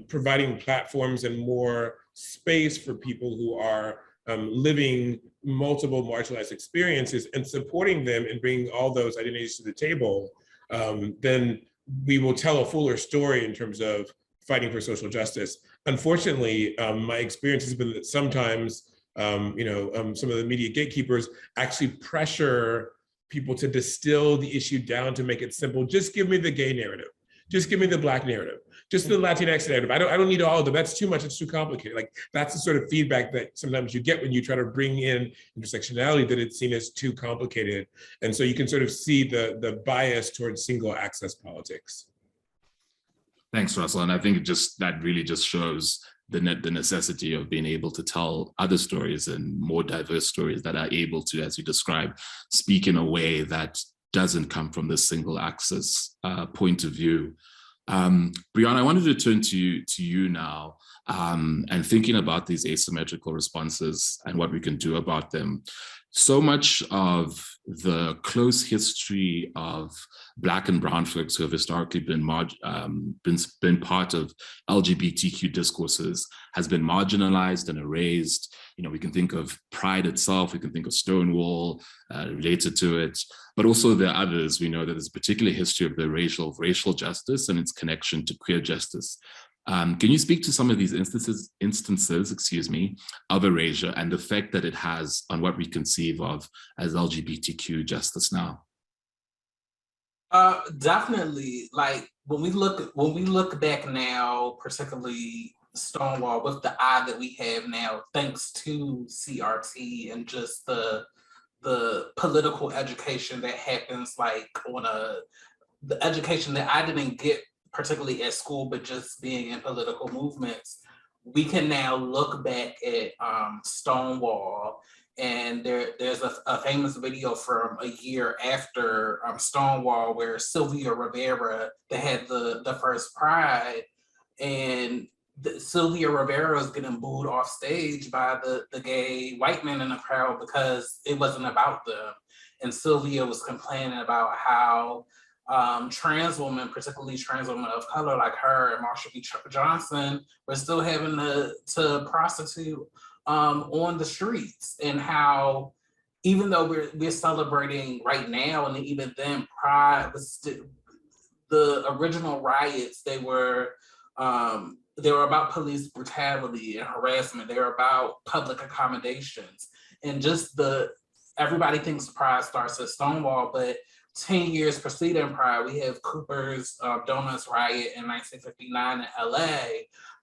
providing platforms and more space for people who are living multiple marginalized experiences and supporting them and bringing all those identities to the table, then we will tell a fuller story in terms of fighting for social justice. Unfortunately, my experience has been that sometimes, some of the media gatekeepers actually pressure people to distill the issue down to make it simple. Just give me the gay narrative. Just give me the Black narrative. Just the Latinx narrative. I don't need all of them. That's too much. It's too complicated. Like, that's the sort of feedback that sometimes you get when you try to bring in intersectionality, that it's seen as too complicated. And so you can sort of see the bias towards single access politics. Thanks, Russell. And I think that really just shows the necessity of being able to tell other stories and more diverse stories that are able to, as you described, speak in a way that doesn't come from this single access point of view. Bryanna, I wanted to turn to you now, and thinking about these asymmetrical responses and what we can do about them. So much of the close history of Black and brown folks who have historically been part of LGBTQ discourses has been marginalized and erased. We can think of Pride itself, we can think of Stonewall related to it, but also there are others. We know that there's a particular history of the racial justice and its connection to queer justice. Can you speak to some of these instances, of erasure and the effect that it has on what we conceive of as LGBTQ justice now? Definitely. Like, when we look back now, particularly Stonewall, with the eye that we have now, thanks to CRT and just the political education that happens, like the education that I didn't get particularly at school, but just being in political movements, we can now look back at Stonewall, and there's a famous video from a year after Stonewall where Sylvia Rivera, that had the first Pride, and Sylvia Rivera was getting booed off stage by the gay white men in the crowd because it wasn't about them. And Sylvia was complaining about how trans women, particularly trans women of color like her and Marsha B. Johnson, were still having to prostitute on the streets, and how even though we're celebrating right now, and even then Pride was the original riots, they were about police brutality and harassment. They were about public accommodations, and just everybody thinks Pride starts at Stonewall, but 10 years preceding Pride, we have Cooper's Donuts riot in 1959 in LA,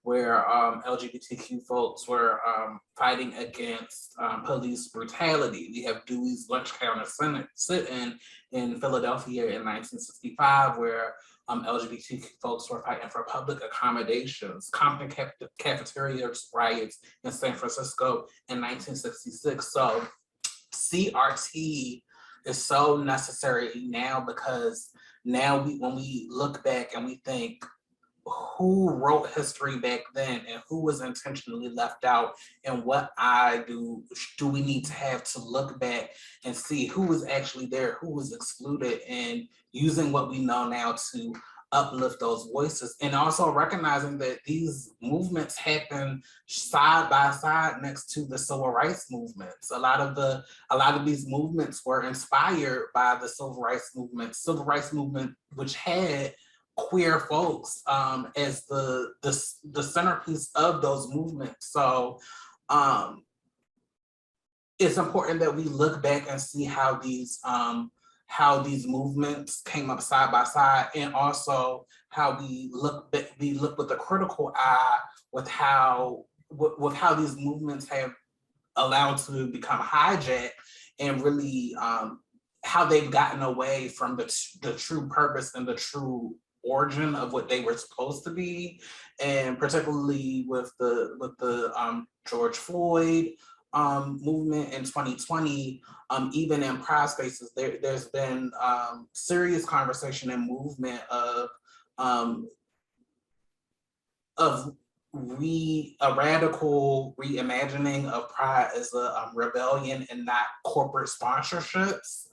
where LGBTQ folks were fighting against police brutality. We have Dewey's Lunch Counter sit-in in Philadelphia in 1965, where LGBTQ folks were fighting for public accommodations. Compton cafeteria riots in San Francisco in 1966. So CRT is so necessary now, because now when we look back and we think, who wrote history back then and who was intentionally left out, and what do we need to have to look back and see who was actually there, who was excluded, and using what we know now to uplift those voices, and also recognizing that these movements happen side by side next to the civil rights movements. A lot of these movements were inspired by the civil rights movement, which had queer folks as the centerpiece of those movements. So it's important that we look back and see how these movements came up side by side, and also how we look with a critical eye with how these movements have allowed to become hijacked, and really how they've gotten away from the true purpose and the true origin of what they were supposed to be, and particularly with the George Floyd movement in 2020, even in pride spaces, there's been serious conversation and movement of a radical reimagining of pride as a rebellion and not corporate sponsorships,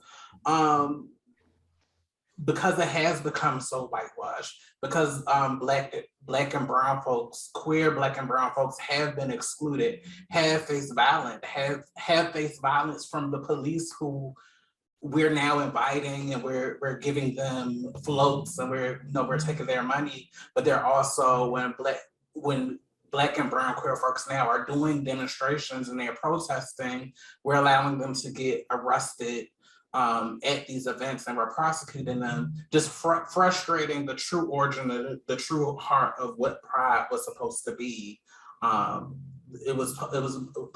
because it has become so whitewashed, because Black and brown folks, queer Black and brown folks have been excluded, have faced violence, have faced violence from the police who we're now inviting, and we're giving them floats, and we're taking their money. But they're also, when Black and brown queer folks now are doing demonstrations and they're protesting, we're allowing them to get arrested at these events, and we're prosecuting them, just frustrating the true origin, the true heart of what pride was supposed to be. It was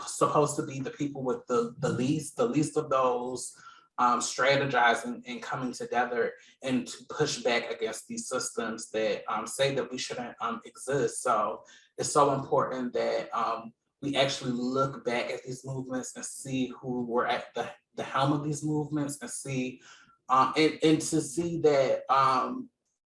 supposed to be the people with the least of those, strategizing and coming together and to push back against these systems that say that we shouldn't exist. So it's so important that we actually look back at these movements and see who were at the helm of these movements, and see and to see that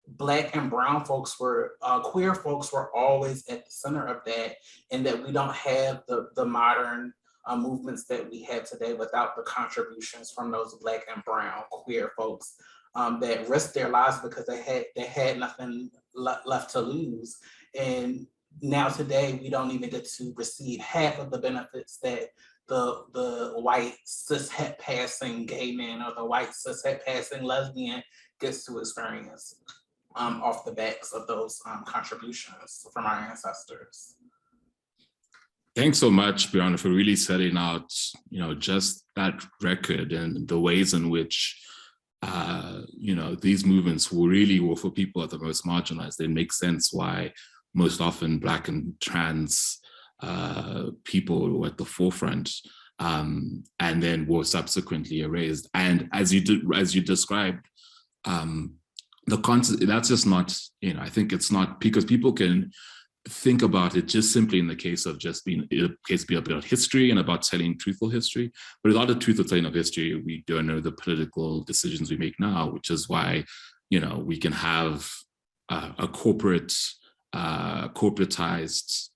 Black and brown folks were, queer folks were always at the center of that, and that we don't have the modern movements that we have today without the contributions from those Black and brown queer folks that risked their lives because they had nothing left to lose. And now today, we don't even get to receive half of the benefits that the white cishet passing gay man or the white cishet passing lesbian gets to experience off the backs of those contributions from our ancestors. Thanks so much, Bryanna, for really setting out, just that record and the ways in which, these movements were for people at the most marginalized. It makes sense why most often Black and trans people were at the forefront, and then were subsequently erased. And as you described, the concept, that's just not, I think it's not, because people can think about it just simply in the case of just being about history and about telling truthful history. But without a truthful telling of history, we don't know the political decisions we make now, which is why, we can have a corporatized,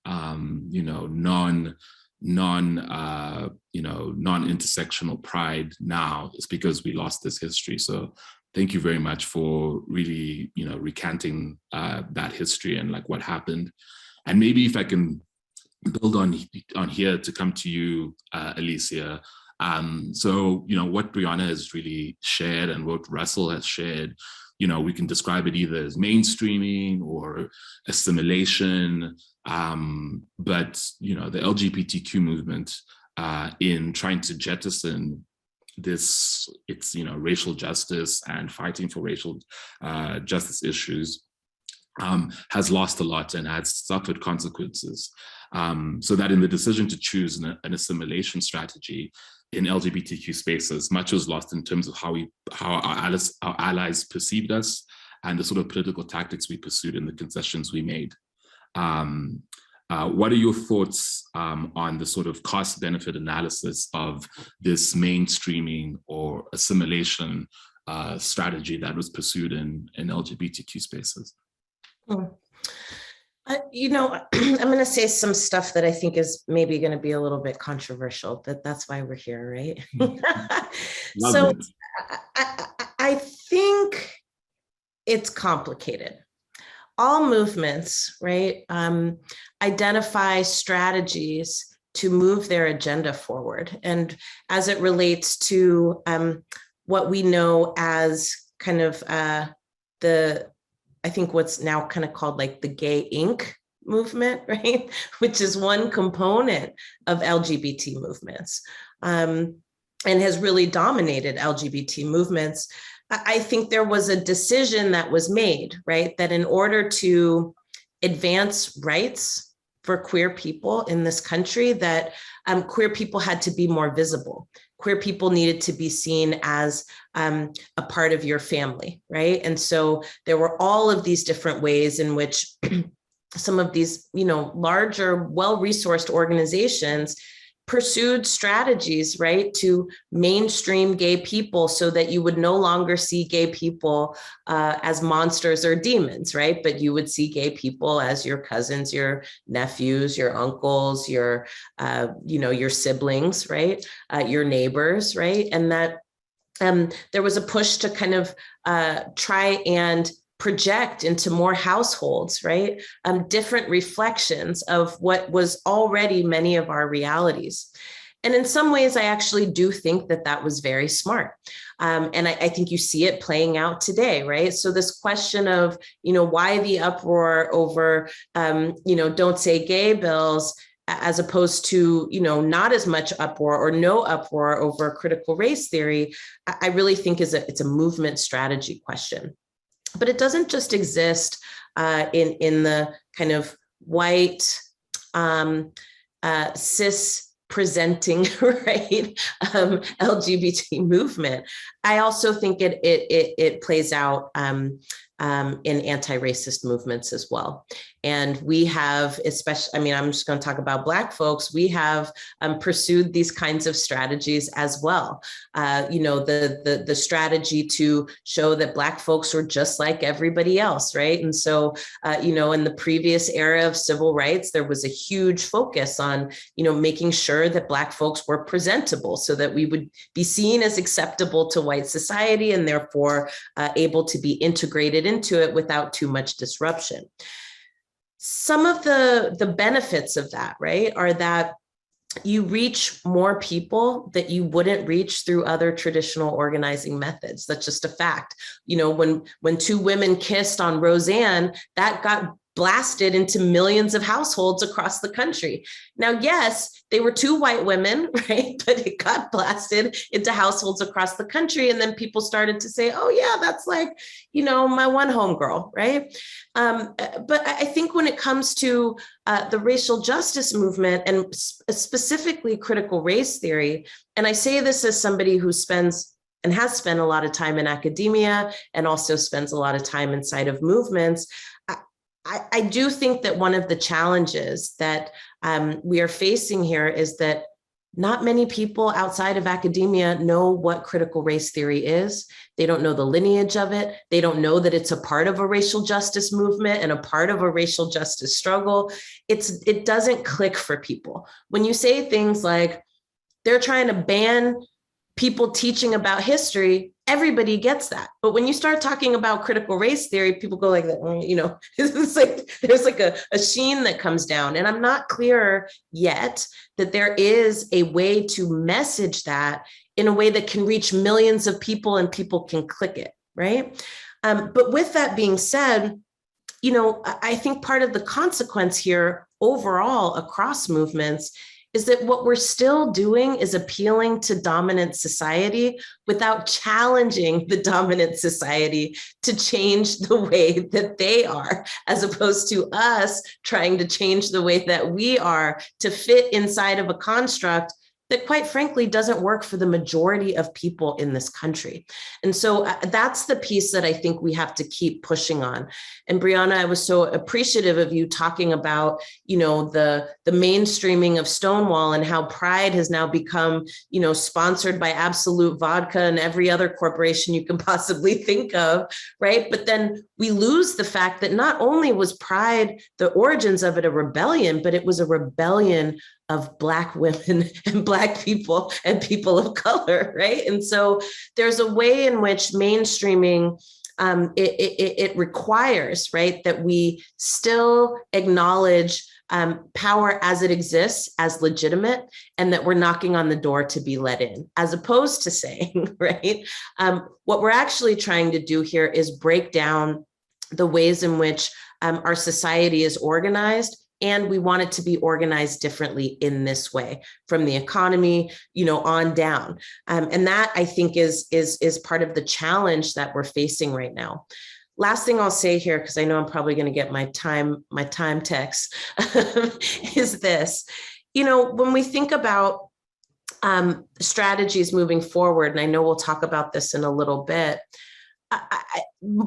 non-intersectional pride now. It's because we lost this history. So thank you very much for really, recanting that history and like what happened. And maybe if I can build on here to come to you, Alicia. So, what Bryanna has really shared and what Russell has shared, we can describe it either as mainstreaming or assimilation. But, the LGBTQ movement in trying to jettison it's racial justice and fighting for racial justice issues has lost a lot and has suffered consequences. So that in the decision to choose an assimilation strategy in LGBTQ spaces, much was lost in terms of how our allies perceived us and the sort of political tactics we pursued and the concessions we made. What are your thoughts on the sort of cost-benefit analysis of this mainstreaming or assimilation strategy that was pursued in LGBTQ spaces? I'm going to say some stuff that I think is maybe going to be a little bit controversial. That's why we're here, right? So I think it's complicated. All movements, right, identify strategies to move their agenda forward. And as it relates to what we know as kind of I think what's now kind of called like the Gay Inc. movement, right, which is one component of LGBT movements and has really dominated LGBT movements. I think there was a decision that was made, right, that in order to advance rights for queer people in this country that queer people had to be more visible. Queer people needed to be seen as a part of your family, right? And so there were all of these different ways in which some of these, larger, well-resourced organizations pursued strategies, right, to mainstream gay people so that you would no longer see gay people as monsters or demons, right? But you would see gay people as your cousins, your nephews, your uncles, your siblings, right? Your neighbors, right? And that there was a push to kind of try and project into more households, right? Different reflections of what was already many of our realities. And in some ways, I actually do think that that was very smart. And I think you see it playing out today, right? So this question of, why the uproar over, don't say gay bills, as opposed to, not as much uproar or no uproar over critical race theory, I really think it's a movement strategy question. But it doesn't just exist in the kind of white, cis presenting, right, LGBT movement. I also think it plays out in anti-racist movements as well. And we have, especially, I'm just going to talk about Black folks, we have pursued these kinds of strategies as well. The strategy to show that Black folks were just like everybody else, right? And so, in the previous era of civil rights, there was a huge focus on, making sure that Black folks were presentable so that we would be seen as acceptable to white society and therefore able to be integrated into it without too much disruption. Some of the benefits of that, right, are that you reach more people that you wouldn't reach through other traditional organizing methods. That's just a fact. When two women kissed on Roseanne, that got blasted into millions of households across the country. Now, yes, they were two white women, right? But it got blasted into households across the country. And then people started to say, oh yeah, that's like, my one homegirl, right? But I think when it comes to the racial justice movement and specifically critical race theory, and I say this as somebody who spends and has spent a lot of time in academia and also spends a lot of time inside of movements, I do think that one of the challenges that we are facing here is that not many people outside of academia know what critical race theory is. They don't know the lineage of it. They don't know that it's a part of a racial justice movement and a part of a racial justice struggle. It doesn't click for people. When you say things like they're trying to ban people teaching about history, everybody gets that. But when you start talking about critical race theory, people go like that, it's like there's like a sheen that comes down. And I'm not clear yet that there is a way to message that in a way that can reach millions of people and people can click it, right? But with that being said, I think part of the consequence here overall across movements is that what we're still doing is appealing to dominant society without challenging the dominant society to change the way that they are, as opposed to us trying to change the way that we are to fit inside of a construct that, quite frankly, doesn't work for the majority of people in this country. And so that's the piece that I think we have to keep pushing on. And Bryanna, I was so appreciative of you talking about, the mainstreaming of Stonewall and how Pride has now become, sponsored by Absolute Vodka and every other corporation you can possibly think of, right? But then we lose the fact that not only was Pride, the origins of it, a rebellion, but it was a rebellion of Black women and Black people and people of color, right? And so there's a way in which mainstreaming, it requires, right, that we still acknowledge power as it exists as legitimate, and that we're knocking on the door to be let in, as opposed to saying, right, what we're actually trying to do here is break down the ways in which our society is organized. And we want it to be organized differently in this way, from the economy, on down. And that, I think, is part of the challenge that we're facing right now. last thing I'll say here, because I know I'm probably going to get my time text, is this. When we think about strategies moving forward, and I know we'll talk about this in a little bit,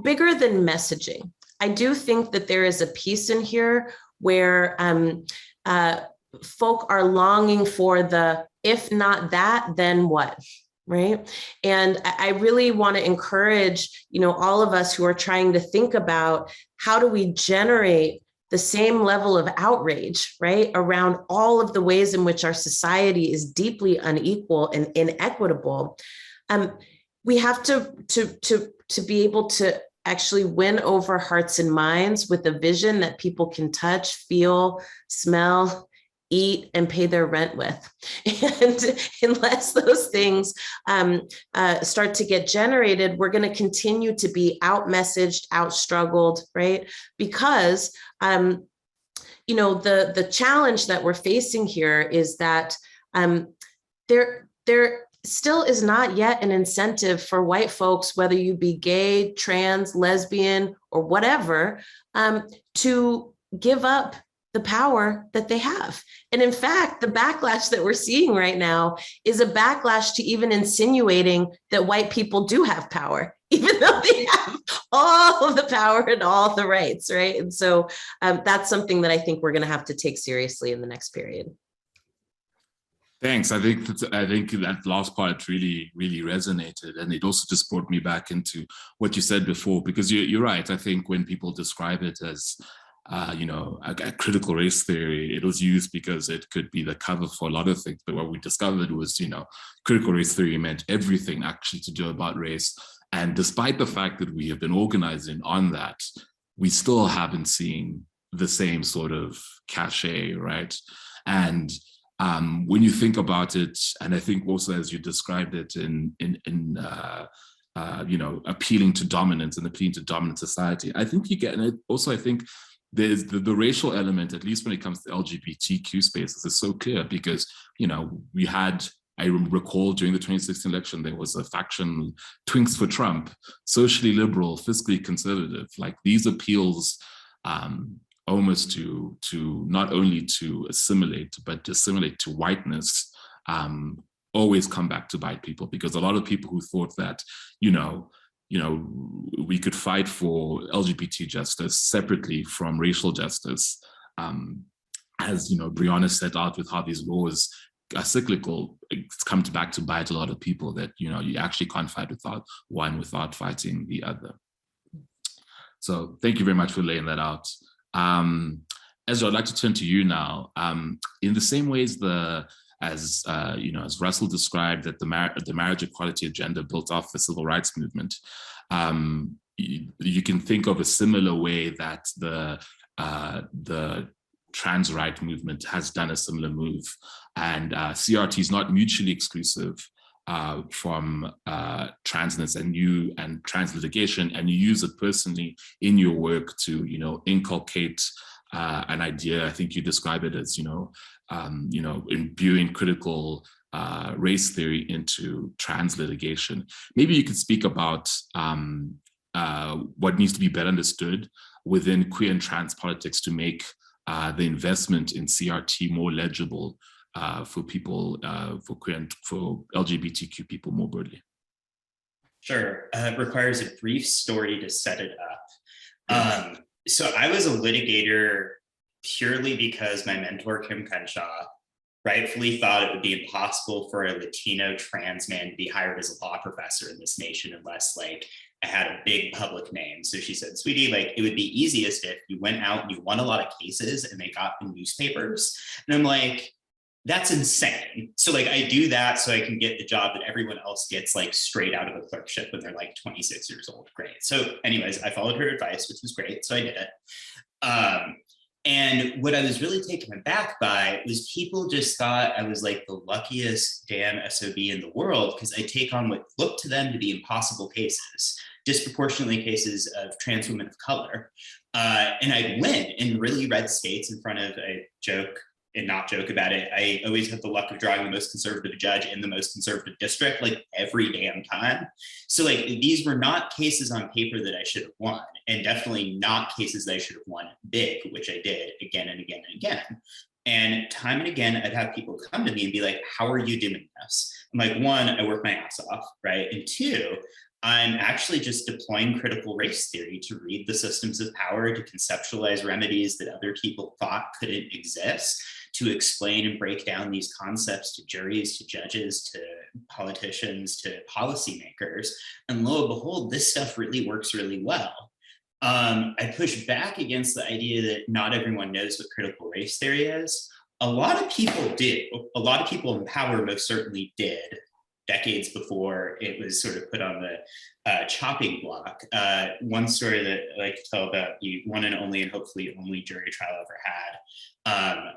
bigger than messaging, I do think that there is a piece in here where folk are longing for the, if not that, then what? Right. And I really want to encourage, all of us who are trying to think about how do we generate the same level of outrage, right, around all of the ways in which our society is deeply unequal and inequitable. We have to be able to actually win over hearts and minds with a vision that people can touch, feel, smell, eat, and pay their rent with. And unless those things start to get generated, we're going to continue to be out-messaged, out-struggled, right? Because, the challenge that we're facing here is that there still is not yet an incentive for white folks, whether you be gay, trans, lesbian, or whatever, to give up the power that they have. And in fact, the backlash that we're seeing right now is a backlash to even insinuating that white people do have power, even though they have all of the power and all the rights, right? And so that's something that I think we're going to have to take seriously in the next period. Thanks. I think that last part really, really resonated, and it also just brought me back into what you said before, because you're right. I think when people describe it as a critical race theory, it was used because it could be the cover for a lot of things. But what we discovered was, critical race theory meant everything actually to do about race. And despite the fact that we have been organizing on that, we still haven't seen the same sort of cachet, right? And when you think about it, and I think also as you described it in appealing to dominance and appealing to dominant society, I think you get, and also I think there's the racial element, at least when it comes to LGBTQ spaces, is so clear because, we had, I recall during the 2016 election, there was a faction, Twinks for Trump, socially liberal, fiscally conservative, like these appeals almost to not only to assimilate, but to assimilate to whiteness, always come back to bite people, because a lot of people who thought that, we could fight for LGBT justice separately from racial justice, as Bryanna set out with how these laws are cyclical, it's come back to bite a lot of people, that you actually can't fight without one without fighting the other. So thank you very much for laying that out. Ezra, I'd like to turn to you now. In the same ways, as Russell described, that the marriage equality agenda built off the civil rights movement, you can think of a similar way that the trans right movement has done a similar move, and CRT is not mutually exclusive from transness and trans litigation, and you use it personally in your work to inculcate an idea. I think you describe it as imbuing critical race theory into trans litigation. Maybe you could speak about what needs to be better understood within queer and trans politics to make the investment in CRT more legible for people, for queer and for LGBTQ people more broadly. Sure. It requires a brief story to set it up. So I was a litigator purely because my mentor, Kim Crenshaw, rightfully thought it would be impossible for a Latino trans man to be hired as a law professor in this nation unless I had a big public name. So she said, sweetie, it would be easiest if you went out and you won a lot of cases and they got in newspapers. And I'm like, that's insane. So I do that so I can get the job that everyone else gets straight out of a clerkship when they're 26 years old. Great. So anyways, I followed her advice, which was great. So I did it. And what I was really taken aback by was people just thought I was the luckiest damn SOB in the world because I take on what looked to them to be impossible cases, disproportionately cases of trans women of color. And I'd win in really red states in front of, a joke and not joke about it. I always have the luck of drawing the most conservative judge in the most conservative district, like every damn time. So like these were not cases on paper that I should have won, and definitely not cases that I should have won big, which I did again and again and again. And time and again, I'd have people come to me and be like, how are you doing this? I'm like, one, I work my ass off, right? And two, I'm actually just deploying critical race theory to read the systems of power, to conceptualize remedies that other people thought couldn't exist, to explain and break down these concepts to juries, to judges, to politicians, to policymakers. And lo and behold, this stuff really works really well. I push back against the idea that not everyone knows what critical race theory is. A lot of people do. A lot of people in power most certainly did, decades before it was sort of put on the chopping block. One story that I like to tell about the one and only and hopefully only jury trial I ever had.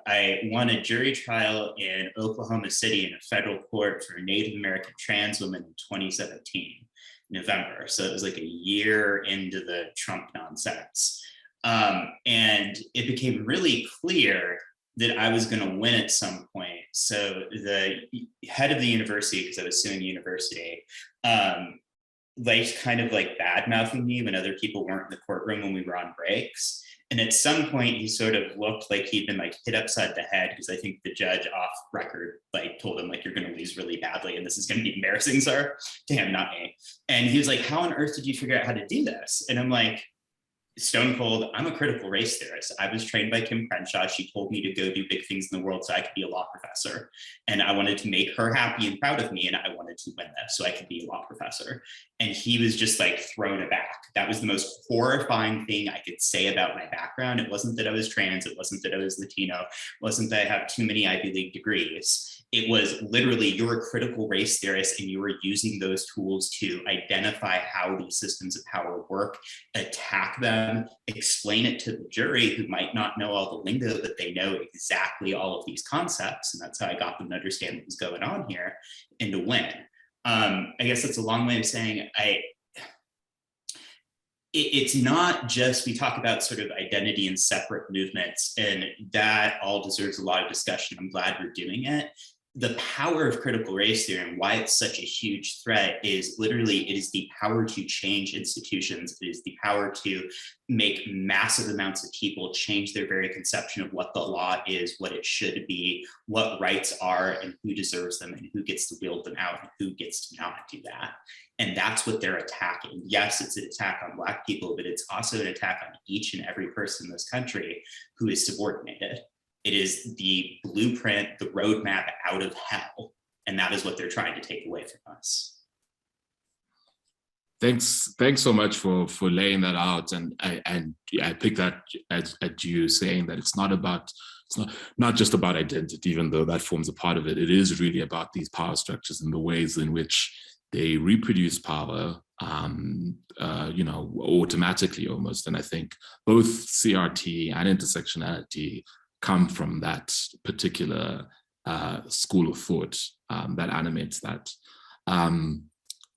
I won a jury trial in Oklahoma City in a federal court for a Native American trans woman in 2017. November. So it was like a year into the Trump nonsense. And it became really clear that I was going to win at some point. So the head of the university, because I was suing the university, like kind of like bad mouthing me when other people weren't in the courtroom when we were on breaks. And at some point he sort of looked like he'd been like hit upside the head, because I think the judge off record like told him like, you're going to lose really badly and this is going to be embarrassing, sir. To him, not me. And he was like, how on earth did you figure out how to do this? And I'm like, stone cold, I'm a critical race theorist. I was trained by Kim Crenshaw. She told me to go do big things in the world so I could be a law professor. And I wanted to make her happy and proud of me. And I wanted to win this so I could be a law professor. And he was just like thrown aback. That was the most horrifying thing I could say about my background. It wasn't that I was trans. It wasn't that I was Latino. It wasn't that I have too many Ivy League degrees. It was literally, you're a critical race theorist and you were using those tools to identify how these systems of power work, attack them, explain it to the jury who might not know all the lingo, but they know exactly all of these concepts. And that's how I got them to understand what was going on here and to win. I guess that's a long way of saying it's not just, we talk about sort of identity and separate movements, and that all deserves a lot of discussion. I'm glad we're doing it. The power of critical race theory and why it's such a huge threat is literally, it is the power to change institutions. It is the power to make massive amounts of people change their very conception of what the law is, what it should be, what rights are, and who deserves them, and who gets to wield them out, and who gets to not do that. And that's what they're attacking. Yes, it's an attack on Black people, but it's also an attack on each and every person in this country who is subordinated. It is the blueprint, the roadmap out of hell. And that is what they're trying to take away from us. Thanks so much for laying that out. And I pick that at you saying that it's not just about identity, even though that forms a part of it. It is really about these power structures and the ways in which they reproduce power, automatically almost. And I think both CRT and intersectionality come from that particular school of thought that animates that.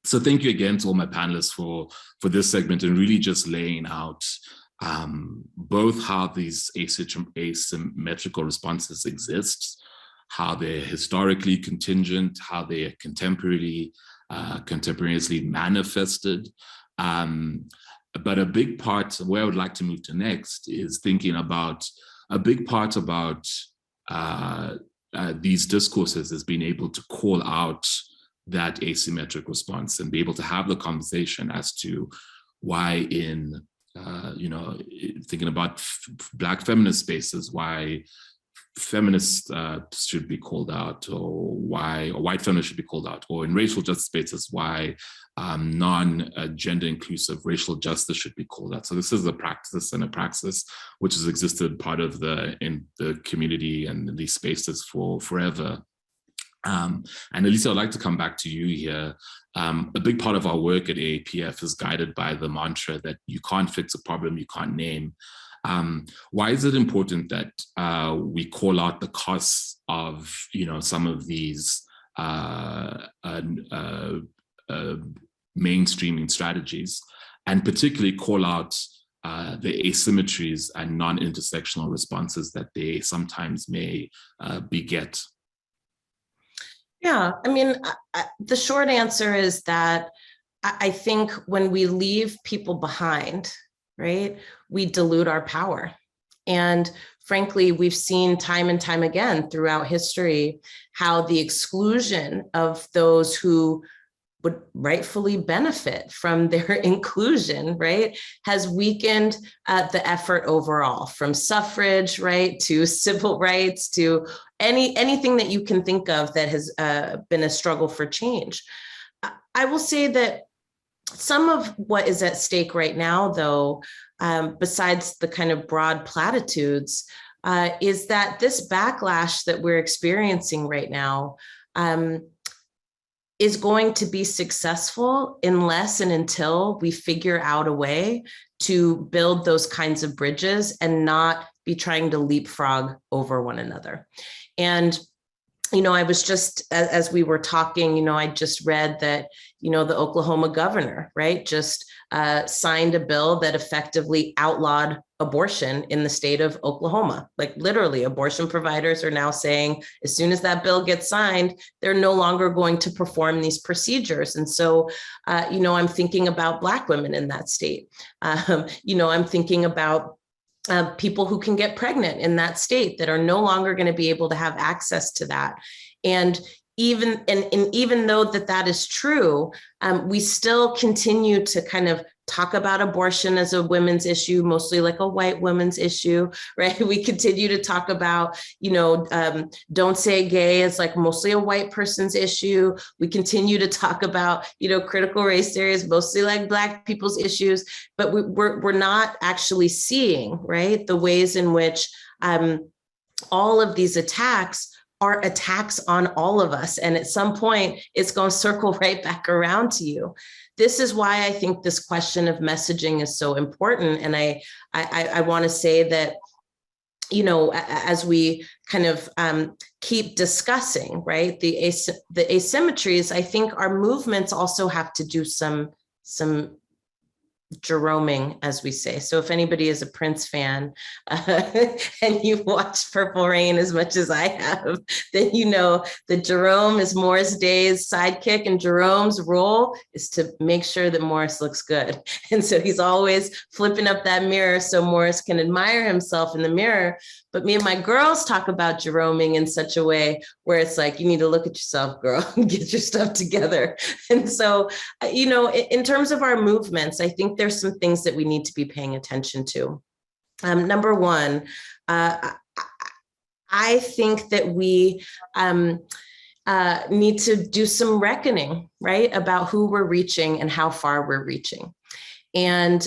So thank you again to all my panelists for this segment and really just laying out both how these asymmetrical responses exist, how they're historically contingent, how they are contemporaneously manifested. But a big part, where I would like to move to next, is thinking about a big part about these discourses is being able to call out that asymmetric response and be able to have the conversation as to why in, thinking about Black feminist spaces, why feminists should be called out, or white feminists should be called out, or in racial justice spaces, why non-gender inclusive racial justice should be called out. So this is a practice and a praxis which has existed part of in the community and in these spaces for forever. And Alicia, I'd like to come back to you here. A big part of our work at AAPF is guided by the mantra that you can't fix a problem you can't name. Why is it important that we call out the costs of, some of these mainstreaming strategies, and particularly call out the asymmetries and non-intersectional responses that they sometimes may beget? Yeah, I mean, the short answer is that I think when we leave people behind, right, we dilute our power. And frankly, we've seen time and time again throughout history how the exclusion of those who would rightfully benefit from their inclusion, right, has weakened the effort overall, from suffrage, right, to civil rights, to anything that you can think of that has been a struggle for change. I will say that some of what is at stake right now, though, besides the kind of broad platitudes, is that this backlash that we're experiencing right now is going to be successful unless and until we figure out a way to build those kinds of bridges and not be trying to leapfrog over one another. And, you know, I was just, as we were talking, you know, I just read that, you know, the Oklahoma governor, right, just signed a bill that effectively outlawed abortion in the state of Oklahoma. Like literally, abortion providers are now saying, as soon as that bill gets signed, they're no longer going to perform these procedures. And so, you know, I'm thinking about Black women in that state. You know, I'm thinking about people who can get pregnant in that state that are no longer going to be able to have access to that. And even though that is true, we still continue to kind of talk about abortion as a women's issue, mostly like a white women's issue, right? We continue to talk about, you know, don't say gay as like mostly a white person's issue. We continue to talk about, you know, critical race theory as mostly like Black people's issues, but we're not actually seeing, right, the ways in which all of these attacks are attacks on all of us. And at some point, it's going to circle right back around to you. This is why I think this question of messaging is so important. And I want to say that, you know, as we kind of keep discussing, right, the asymmetries, I think our movements also have to do some Jeroming, as we say. So if anybody is a Prince fan and you've watched Purple Rain as much as I have, then you know that Jerome is Morris Day's sidekick, and Jerome's role is to make sure that Morris looks good. And so he's always flipping up that mirror so Morris can admire himself in the mirror. But me and my girls talk about Jeroming in such a way where it's like, you need to look at yourself, girl, and get your stuff together. And so, you know, in terms of our movements, I think there's some things that we need to be paying attention to. Number one, I think that we need to do some reckoning, right, about who we're reaching and how far we're reaching. And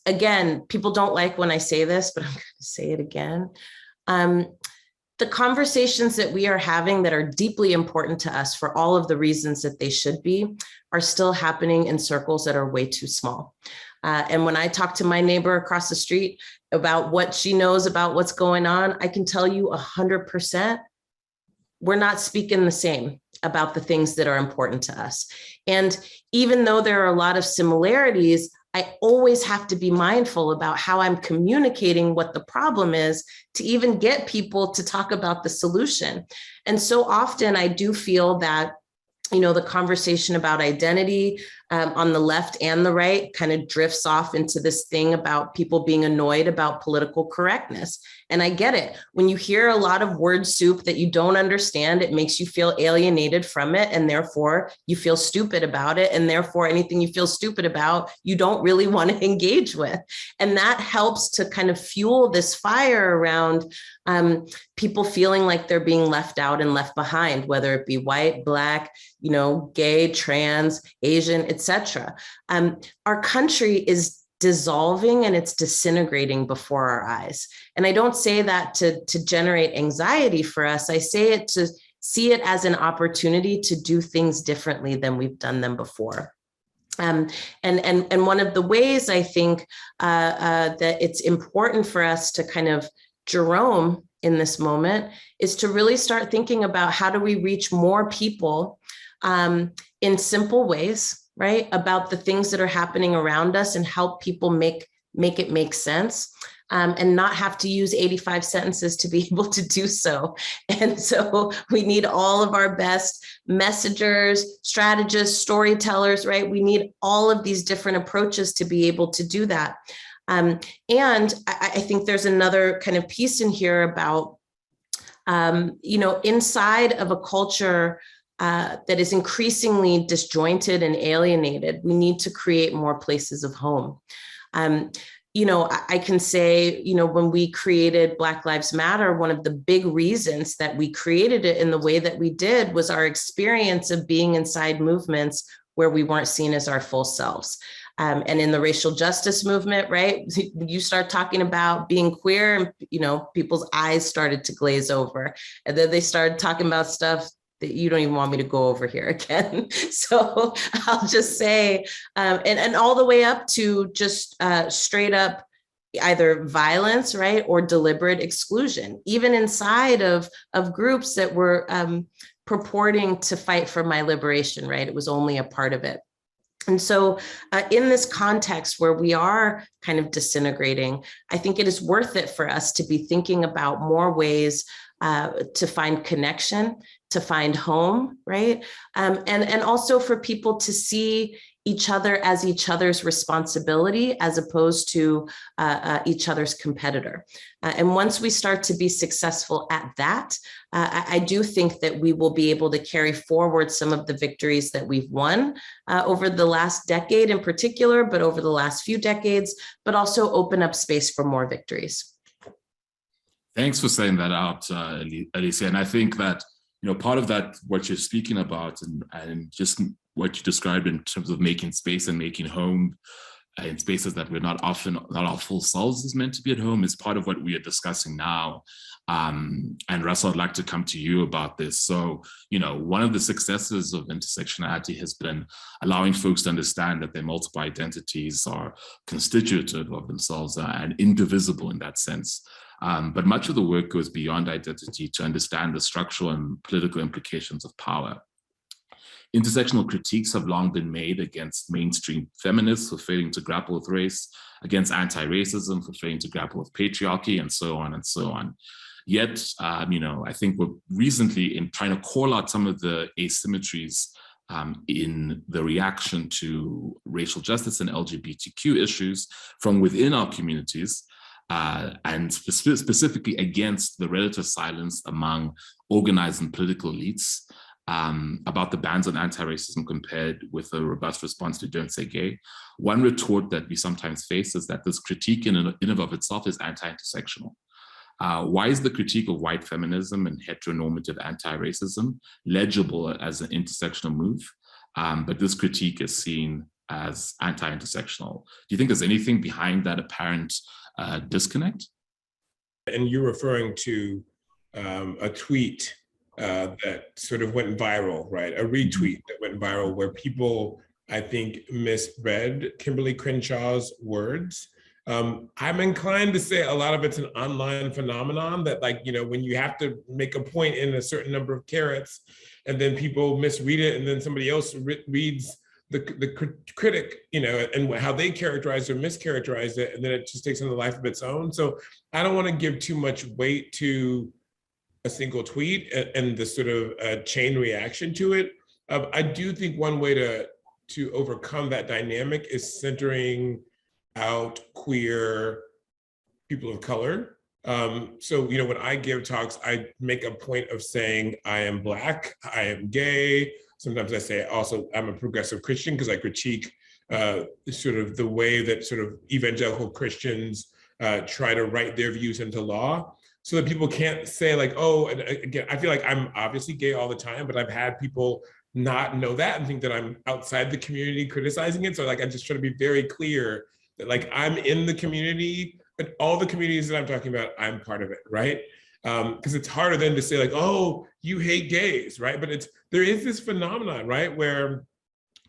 again, people don't like when I say this, but I'm going to say it again. The conversations that we are having that are deeply important to us for all of the reasons that they should be are still happening in circles that are way too small. And when I talk to my neighbor across the street about what she knows about what's going on, I can tell you 100%, we're not speaking the same about the things that are important to us. And even though there are a lot of similarities, I always have to be mindful about how I'm communicating what the problem is to even get people to talk about the solution. And so often I do feel that, you know, the conversation about identity on the left and the right kind of drifts off into this thing about people being annoyed about political correctness. And I get it. When you hear a lot of word soup that you don't understand, it makes you feel alienated from it. And therefore you feel stupid about it. And therefore anything you feel stupid about, you don't really want to engage with. And that helps to kind of fuel this fire around people feeling like they're being left out and left behind, whether it be white, Black, you know, gay, trans, Asian, etc. Our country is dissolving and it's disintegrating before our eyes. And I don't say that to generate anxiety for us. I say it to see it as an opportunity to do things differently than we've done them before. And one of the ways I think that it's important for us to kind of Jerome in this moment is to really start thinking about how do we reach more people in simple ways, right, about the things that are happening around us and help people make make it make sense, and not have to use 85 sentences to be able to do so. And so we need all of our best messengers, strategists, storytellers, right? We need all of these different approaches to be able to do that. And I think there's another kind of piece in here about, inside of a culture that is increasingly disjointed and alienated, we need to create more places of home. I can say, when we created Black Lives Matter, one of the big reasons that we created it in the way that we did was our experience of being inside movements where we weren't seen as our full selves. And in the racial justice movement, right, you start talking about being queer and, people's eyes started to glaze over. And then they started talking about stuff that you don't even want me to go over here again. So I'll just say, and all the way up to just straight up either violence, right, or deliberate exclusion, even inside of groups that were purporting to fight for my liberation, right? It was only a part of it. And so in this context where we are kind of disintegrating, I think it is worth it for us to be thinking about more ways to find connection, to find home, right? And also for people to see each other as each other's responsibility as opposed to each other's competitor. And once we start to be successful at that, I do think that we will be able to carry forward some of the victories that we've won over the last decade in particular, but over the last few decades, but also open up space for more victories. Thanks for saying that out, Alicia. And I think that, part of that, what you're speaking about and just what you described in terms of making space and making home in spaces that we're not our full selves is meant to be at home is part of what we are discussing now. And Russell, I'd like to come to you about this. So, one of the successes of intersectionality has been allowing folks to understand that their multiple identities are constitutive of themselves and indivisible in that sense. But much of the work goes beyond identity to understand the structural and political implications of power. Intersectional critiques have long been made against mainstream feminists for failing to grapple with race, against anti-racism for failing to grapple with patriarchy, and so on and so on. Yet, I think we're recently in trying to call out some of the asymmetries in the reaction to racial justice and LGBTQ issues from within our communities, and specifically against the relative silence among organized and political elites about the bans on anti-racism compared with a robust response to Don't Say Gay. One retort that we sometimes face is that this critique in and of itself is anti-intersectional. Why is the critique of white feminism and heteronormative anti-racism legible as an intersectional move, but this critique is seen as anti-intersectional? Do you think there's anything behind that apparent disconnect? And you're referring to a tweet that sort of went viral, right? A retweet that went viral where people, I think, misread Kimberly Crenshaw's words. I'm inclined to say a lot of it's an online phenomenon that, when you have to make a point in a certain number of carats and then people misread it and then somebody else reads the critic, and how they characterize or mischaracterize it, and then it just takes on a life of its own. So I don't want to give too much weight to a single tweet and the sort of chain reaction to it. I do think one way to overcome that dynamic is centering out queer people of color. So, when I give talks, I make a point of saying I am Black, I am gay. Sometimes I say also I'm a progressive Christian because I critique sort of the way that sort of evangelical Christians try to write their views into law, so that people can't say oh, and again, I feel like I'm obviously gay all the time, but I've had people not know that and think that I'm outside the community criticizing it. So I just try to be very clear that I'm in the community, but all the communities that I'm talking about, I'm part of it, right? Because it's harder then to say oh, you hate gays, right? But there is this phenomenon, right? Where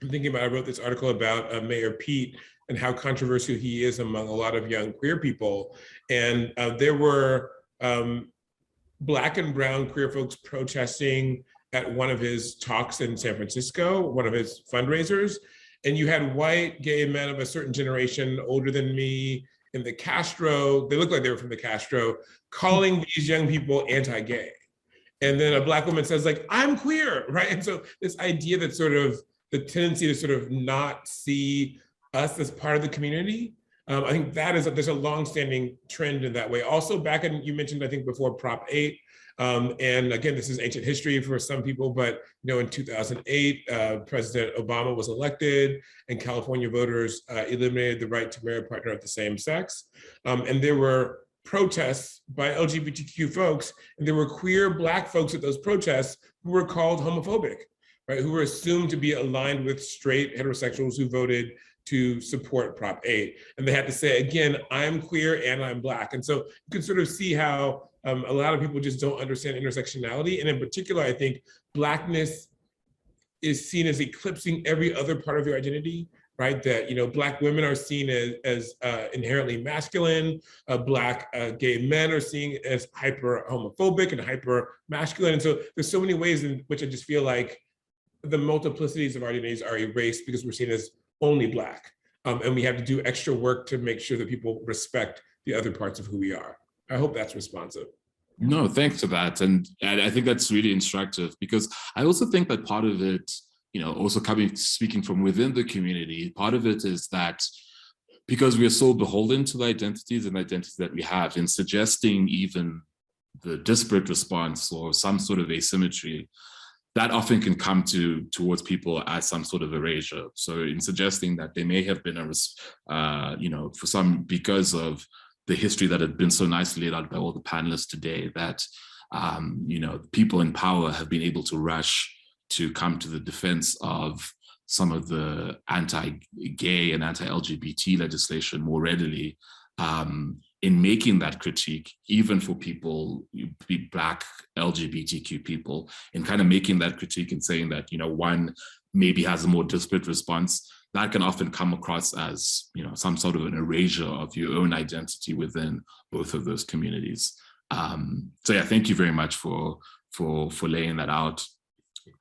I'm thinking about, I wrote this article about Mayor Pete and how controversial he is among a lot of young queer people. And there were Black and brown queer folks protesting at one of his talks in San Francisco, one of his fundraisers. And you had white gay men of a certain generation older than me in the Castro, they look like they were from the Castro, calling these young people anti-gay. And then a Black woman says like, I'm queer, right? And so this idea that sort of the tendency to sort of not see us as part of the community, I think there's a longstanding trend in that way. Also back in, you mentioned, I think before Prop 8, and again, this is ancient history for some people, but in 2008, President Obama was elected and California voters eliminated the right to marry a partner of the same sex. And there were protests by LGBTQ folks, and there were queer Black folks at those protests who were called homophobic, right? Who were assumed to be aligned with straight heterosexuals who voted to support Prop 8. And they had to say, again, I'm queer and I'm Black. And so you can sort of see how a lot of people just don't understand intersectionality. And in particular, I think Blackness is seen as eclipsing every other part of your identity, right? That, Black women are seen as inherently masculine, Black gay men are seen as hyper homophobic and hyper masculine. And so there's so many ways in which I just feel like the multiplicities of our identities are erased because we're seen as only Black. And we have to do extra work to make sure that people respect the other parts of who we are. I hope that's responsive. No, thanks for that. And I think that's really instructive, because I also think that part of it, also speaking from within the community, part of it is that because we are so beholden to the identities that we have, in suggesting even the disparate response or some sort of asymmetry, that often can come towards people as some sort of erasure. So in suggesting that they may have been for some, because of the history that had been so nicely laid out by all the panelists today, that people in power have been able to rush to come to the defense of some of the anti-gay and anti-LGBT legislation more readily, in making that critique, even for people, Black LGBTQ people, in kind of making that critique and saying that, one maybe has a more disparate response, that can often come across as, some sort of an erasure of your own identity within both of those communities. So yeah, thank you very much for laying that out.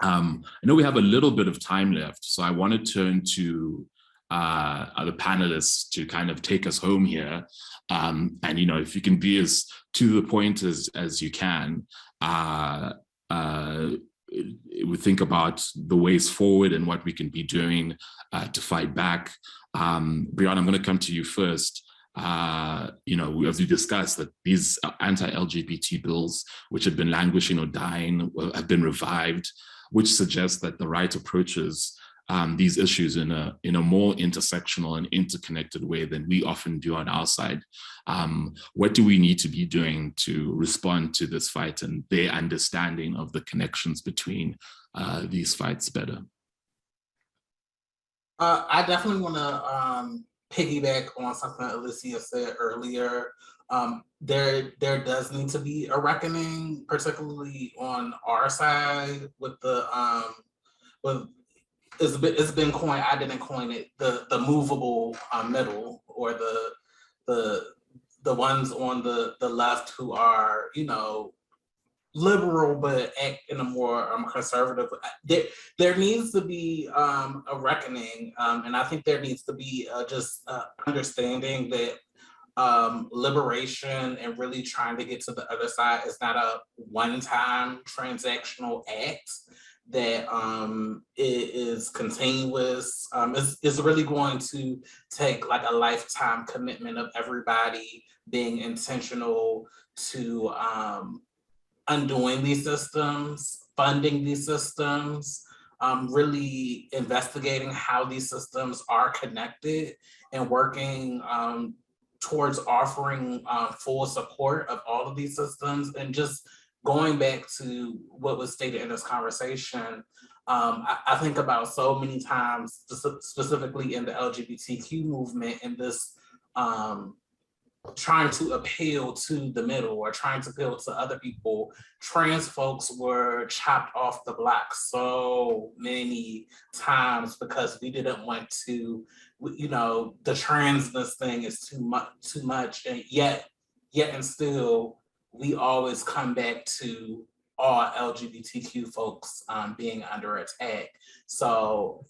I know we have a little bit of time left, so I want to turn to the panelists to kind of take us home here. And, if you can be as to the point as you can, we think about the ways forward and what we can be doing to fight back. Bryanna, I'm going to come to you first. As we discussed, that these anti-LGBT bills, which have been languishing or dying, have been revived, which suggests that the right approaches these issues in a more intersectional and interconnected way than we often do on our side. What do we need to be doing to respond to this fight and their understanding of the connections between these fights better? I definitely want to piggyback on something Alicia said earlier. There does need to be a reckoning, particularly on our side, with the it's been coined. I didn't coin it. The movable middle, or the ones on the left who are liberal but act in a more conservative. There needs to be a reckoning, and I think there needs to be just understanding that liberation and really trying to get to the other side is not a one-time transactional act, that it is continuous. It's really going to take like a lifetime commitment of everybody being intentional to undoing these systems, funding these systems, really investigating how these systems are connected, and working towards offering full support of all of these systems. And just going back to what was stated in this conversation, I think about so many times, specifically in the LGBTQ movement, in this trying to appeal to the middle or trying to appeal to other people. Trans folks were chopped off the block so many times because we didn't want to, the transness thing is too much, and yet and still, we always come back to all LGBTQ folks being under attack. So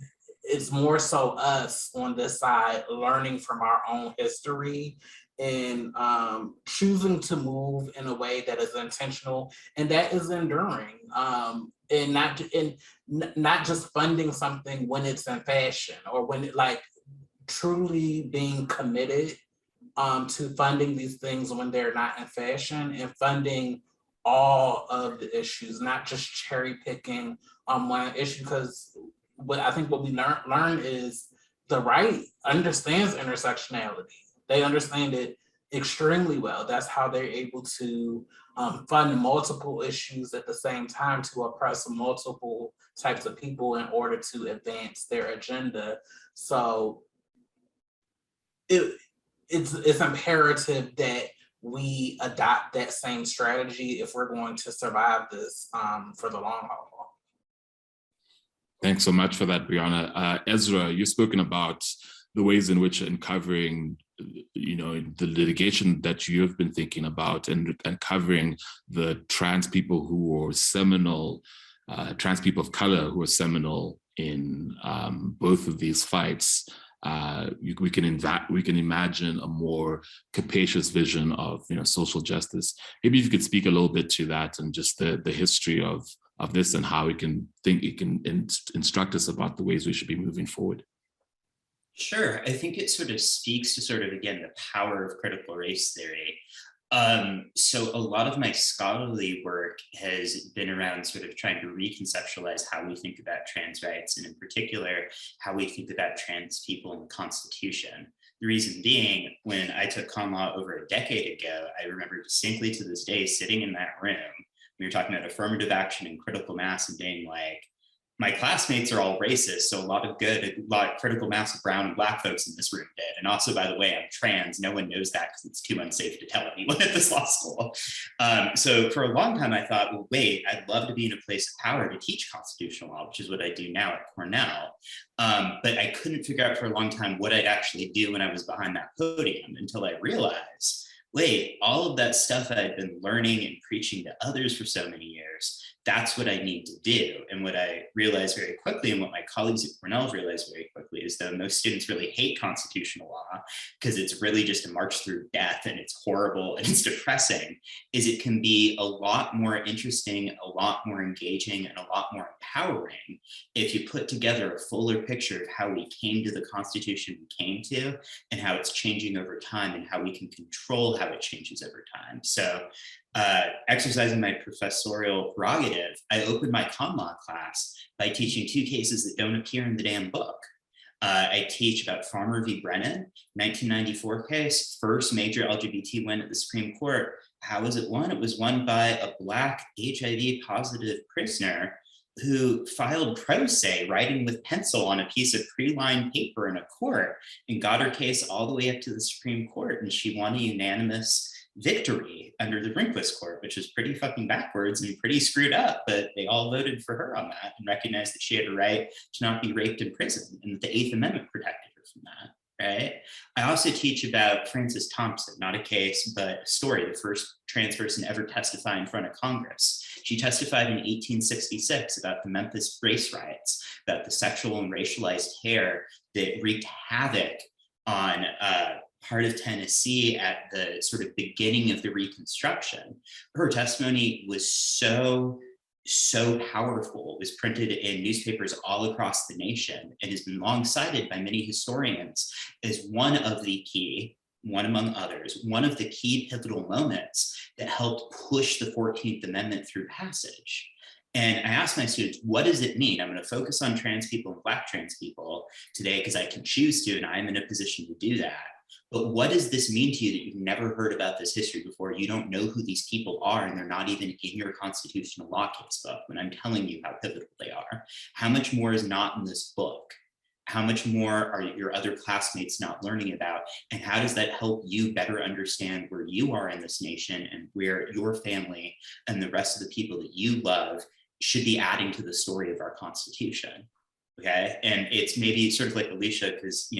it's more so us on this side learning from our own history and choosing to move in a way that is intentional and that is enduring, and not just funding something when it's in fashion or when it, like, truly being committed to funding these things when they're not in fashion, and funding all of the issues, not just cherry picking one issue. Because I think what we learn is the right understands intersectionality. They understand it extremely well. That's how they're able to fund multiple issues at the same time to oppress multiple types of people in order to advance their agenda. So it's imperative that we adopt that same strategy if we're going to survive this for the long haul. Thanks so much for that, Bryanna. Ezra, you've spoken about the ways in which uncovering, the litigation that you have been thinking about and uncovering the trans people who were seminal, trans people of color who were seminal in both of these fights. We can imagine a more capacious vision of social justice. Maybe if you could speak a little bit to that and just the history of this and how it can instruct us about the ways we should be moving forward. Sure, I think it sort of speaks to again, the power of critical race theory. So a lot of my scholarly work has been around sort of trying to reconceptualize how we think about trans rights, and in particular, how we think about trans people in the Constitution. The reason being, when I took con law over a decade ago, I remember distinctly to this day sitting in that room, we were talking about affirmative action and critical mass, and being like, my classmates are all racist, so a lot of critical mass of brown and black folks in this room did. And also, by the way, I'm trans. No one knows that because it's too unsafe to tell anyone at this law school. So for a long time, I thought, well, wait, I'd love to be in a place of power to teach constitutional law, which is what I do now at Cornell. But I couldn't figure out for a long time what I'd actually do when I was behind that podium, until I realized, wait, all of that stuff I'd been learning and preaching to others for so many years, that's what I need to do. And what I realized very quickly, and what my colleagues at Cornell realized very quickly, is that most students really hate constitutional law because it's really just a march through death, and it's horrible and it's depressing, is it can be a lot more interesting, a lot more engaging, and a lot more empowering if you put together a fuller picture of how we came to the Constitution we came to, and how it's changing over time, and how we can control how it changes over time. So exercising my professorial prerogative, I opened my con law class by teaching 2 cases that don't appear in the damn book. I teach about Farmer v. Brennan, 1994 case, first major LGBT win at the Supreme Court. How was it won? It was won by a Black HIV positive prisoner who filed pro se, writing with pencil on a piece of pre-lined paper in a court, and got her case all the way up to the Supreme Court. And she won a unanimous victory under the Rehnquist court, which is pretty fucking backwards and pretty screwed up, but they all voted for her on that and recognized that she had a right to not be raped in prison, and that the 8th Amendment protected her from that, right? I also teach about Frances Thompson, not a case, but a story, the first trans person to ever testify in front of Congress. She testified in 1866 about the Memphis race riots, about the sexual and racialized hair that wreaked havoc on part of Tennessee at the sort of beginning of the Reconstruction. Her testimony was so powerful. It was printed in newspapers all across the nation, and has been long cited by many historians as one of the key, one among others, one of the key pivotal moments that helped push the 14th Amendment through passage. And I asked my students, what does it mean? I'm going to focus on trans people and Black trans people today because I can choose to, and I'm in a position to do that. But what does this mean to you that you've never heard about this history before? You don't know who these people are, and they're not even in your constitutional law case book when I'm telling you how pivotal they are. How much more is not in this book? How much more are your other classmates not learning about? And how does that help you better understand where you are in this nation, and where your family and the rest of the people that you love should be adding to the story of our Constitution? Okay, and it's maybe sort of like Alicia, because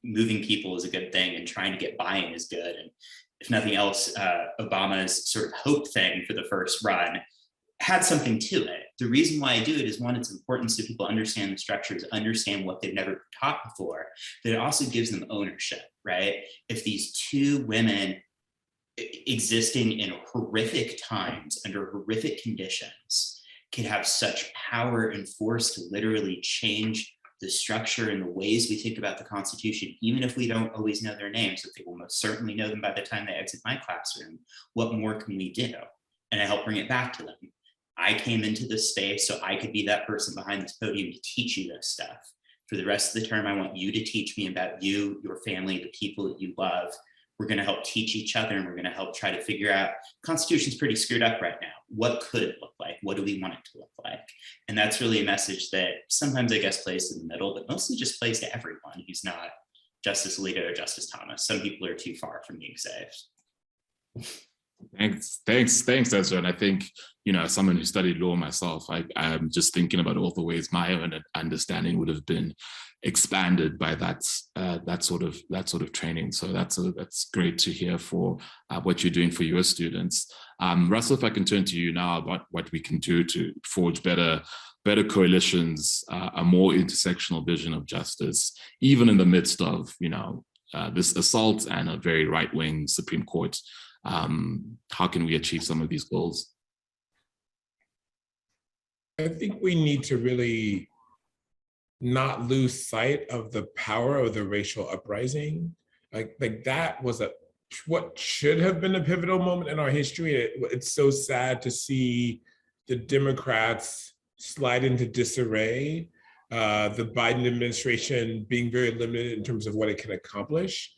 moving people is a good thing, and trying to get buy-in is good. And if nothing else, Obama's sort of hope thing for the first run had something to it. The reason why I do it is, one, it's important so people understand the structures, understand what they've never taught before, but it also gives them ownership, right? If these two women existing in horrific times under horrific conditions could have such power and force to literally change the structure and the ways we think about the Constitution, even if we don't always know their names, but they will most certainly know them by the time they exit my classroom, what more can we do? And I help bring it back to them. I came into this space so I could be that person behind this podium to teach you this stuff. For the rest of the term, I want you to teach me about you, your family, the people that you love. We're going to help teach each other, and we're going to help try to figure out, Constitution's pretty screwed up right now. What could it look like? What do we want it to look like? And that's really a message that sometimes, I guess, plays in the middle, but mostly just plays to everyone who's not Justice Alito or Justice Thomas. Some people are too far from being saved. Thanks, Ezra. And I think, as someone who studied law myself, I'm just thinking about all the ways my own understanding would have been expanded by that sort of training. So that's great to hear for what you're doing for your students. Russell, if I can turn to you now about what we can do to forge better coalitions, a more intersectional vision of justice, even in the midst of this assault and a very right-wing Supreme Court. How can we achieve some of these goals? I think we need to really not lose sight of the power of the racial uprising. Like that was what should have been a pivotal moment in our history. It's so sad to see the Democrats slide into disarray, the Biden administration being very limited in terms of what it can accomplish.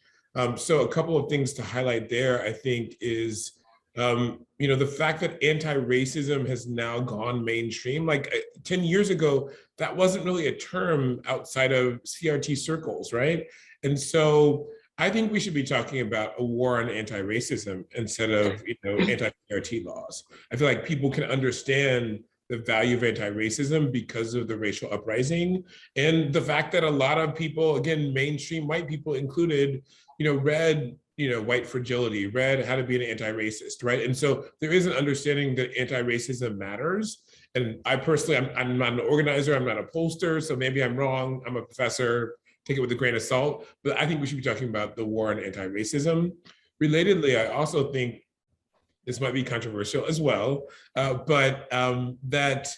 So a couple of things to highlight there, I think, is the fact that anti-racism has now gone mainstream. Like 10 years ago, that wasn't really a term outside of CRT circles, right? And so I think we should be talking about a war on anti-racism instead of anti-CRT laws. I feel like people can understand the value of anti-racism because of the racial uprising, and the fact that a lot of people, again, mainstream white people included, read White Fragility, read How to Be an Anti-Racist, right? And so there is an understanding that anti-racism matters. And I personally, I'm not an organizer, I'm not a pollster, so maybe I'm wrong, I'm a professor, take it with a grain of salt, but I think we should be talking about the war on anti-racism. Relatedly, I also think, this might be controversial as well, but that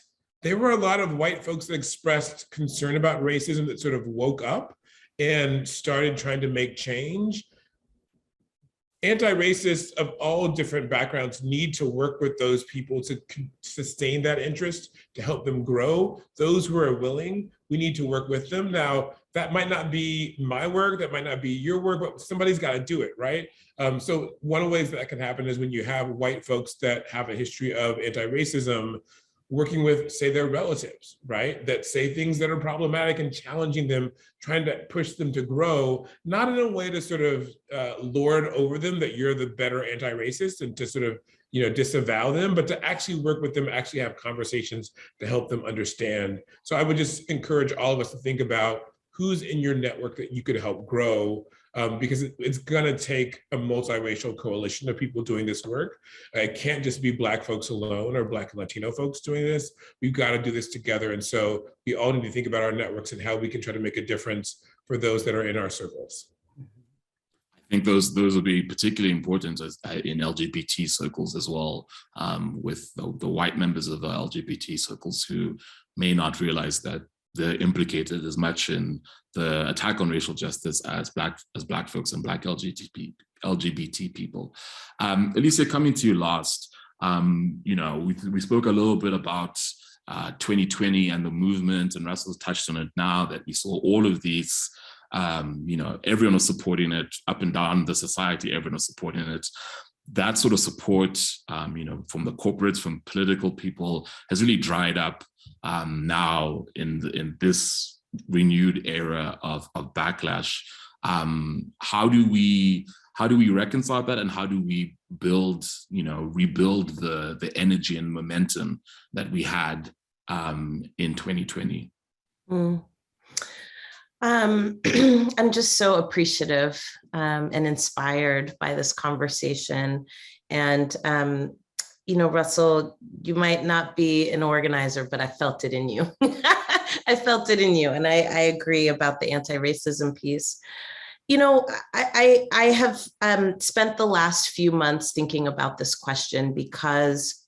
there were a lot of white folks that expressed concern about racism that sort of woke up and started trying to make change. Anti-racists of all different backgrounds need to work with those people to sustain that interest, to help them grow. Those who are willing, we need to work with them. Now, that might not be my work, that might not be your work, but somebody's got to do it, right? So one of the ways that can happen is when you have white folks that have a history of anti-racism working with, say, their relatives, right? That say things that are problematic and challenging them, trying to push them to grow, not in a way to sort of lord over them that you're the better anti-racist and to sort of, disavow them, but to actually work with them, actually have conversations to help them understand. So I would just encourage all of us to think about who's in your network that you could help grow, because it's gonna take a multiracial coalition of people doing this work. It can't just be Black folks alone or Black and Latino folks doing this. We've gotta do this together. And so we all need to think about our networks and how we can try to make a difference for those that are in our circles. I think those will be particularly important in LGBT circles as well, with the white members of the LGBT circles who may not realize that they're implicated as much in the attack on racial justice as Black folks and Black LGBT people. Alicia, coming to you last, we spoke a little bit about 2020 and the movement, and Russell's touched on it now, that we saw all of these, everyone was supporting it up and down the society, everyone was supporting it. That sort of support, from the corporates, from political people, has really dried up now in this renewed era of backlash. How do we reconcile that, and how do we rebuild the energy and momentum that we had in 2020? I'm just so appreciative and inspired by this conversation. And Russell, you might not be an organizer, but I felt it in you. I felt it in you. And I agree about the anti-racism piece. I have spent the last few months thinking about this question because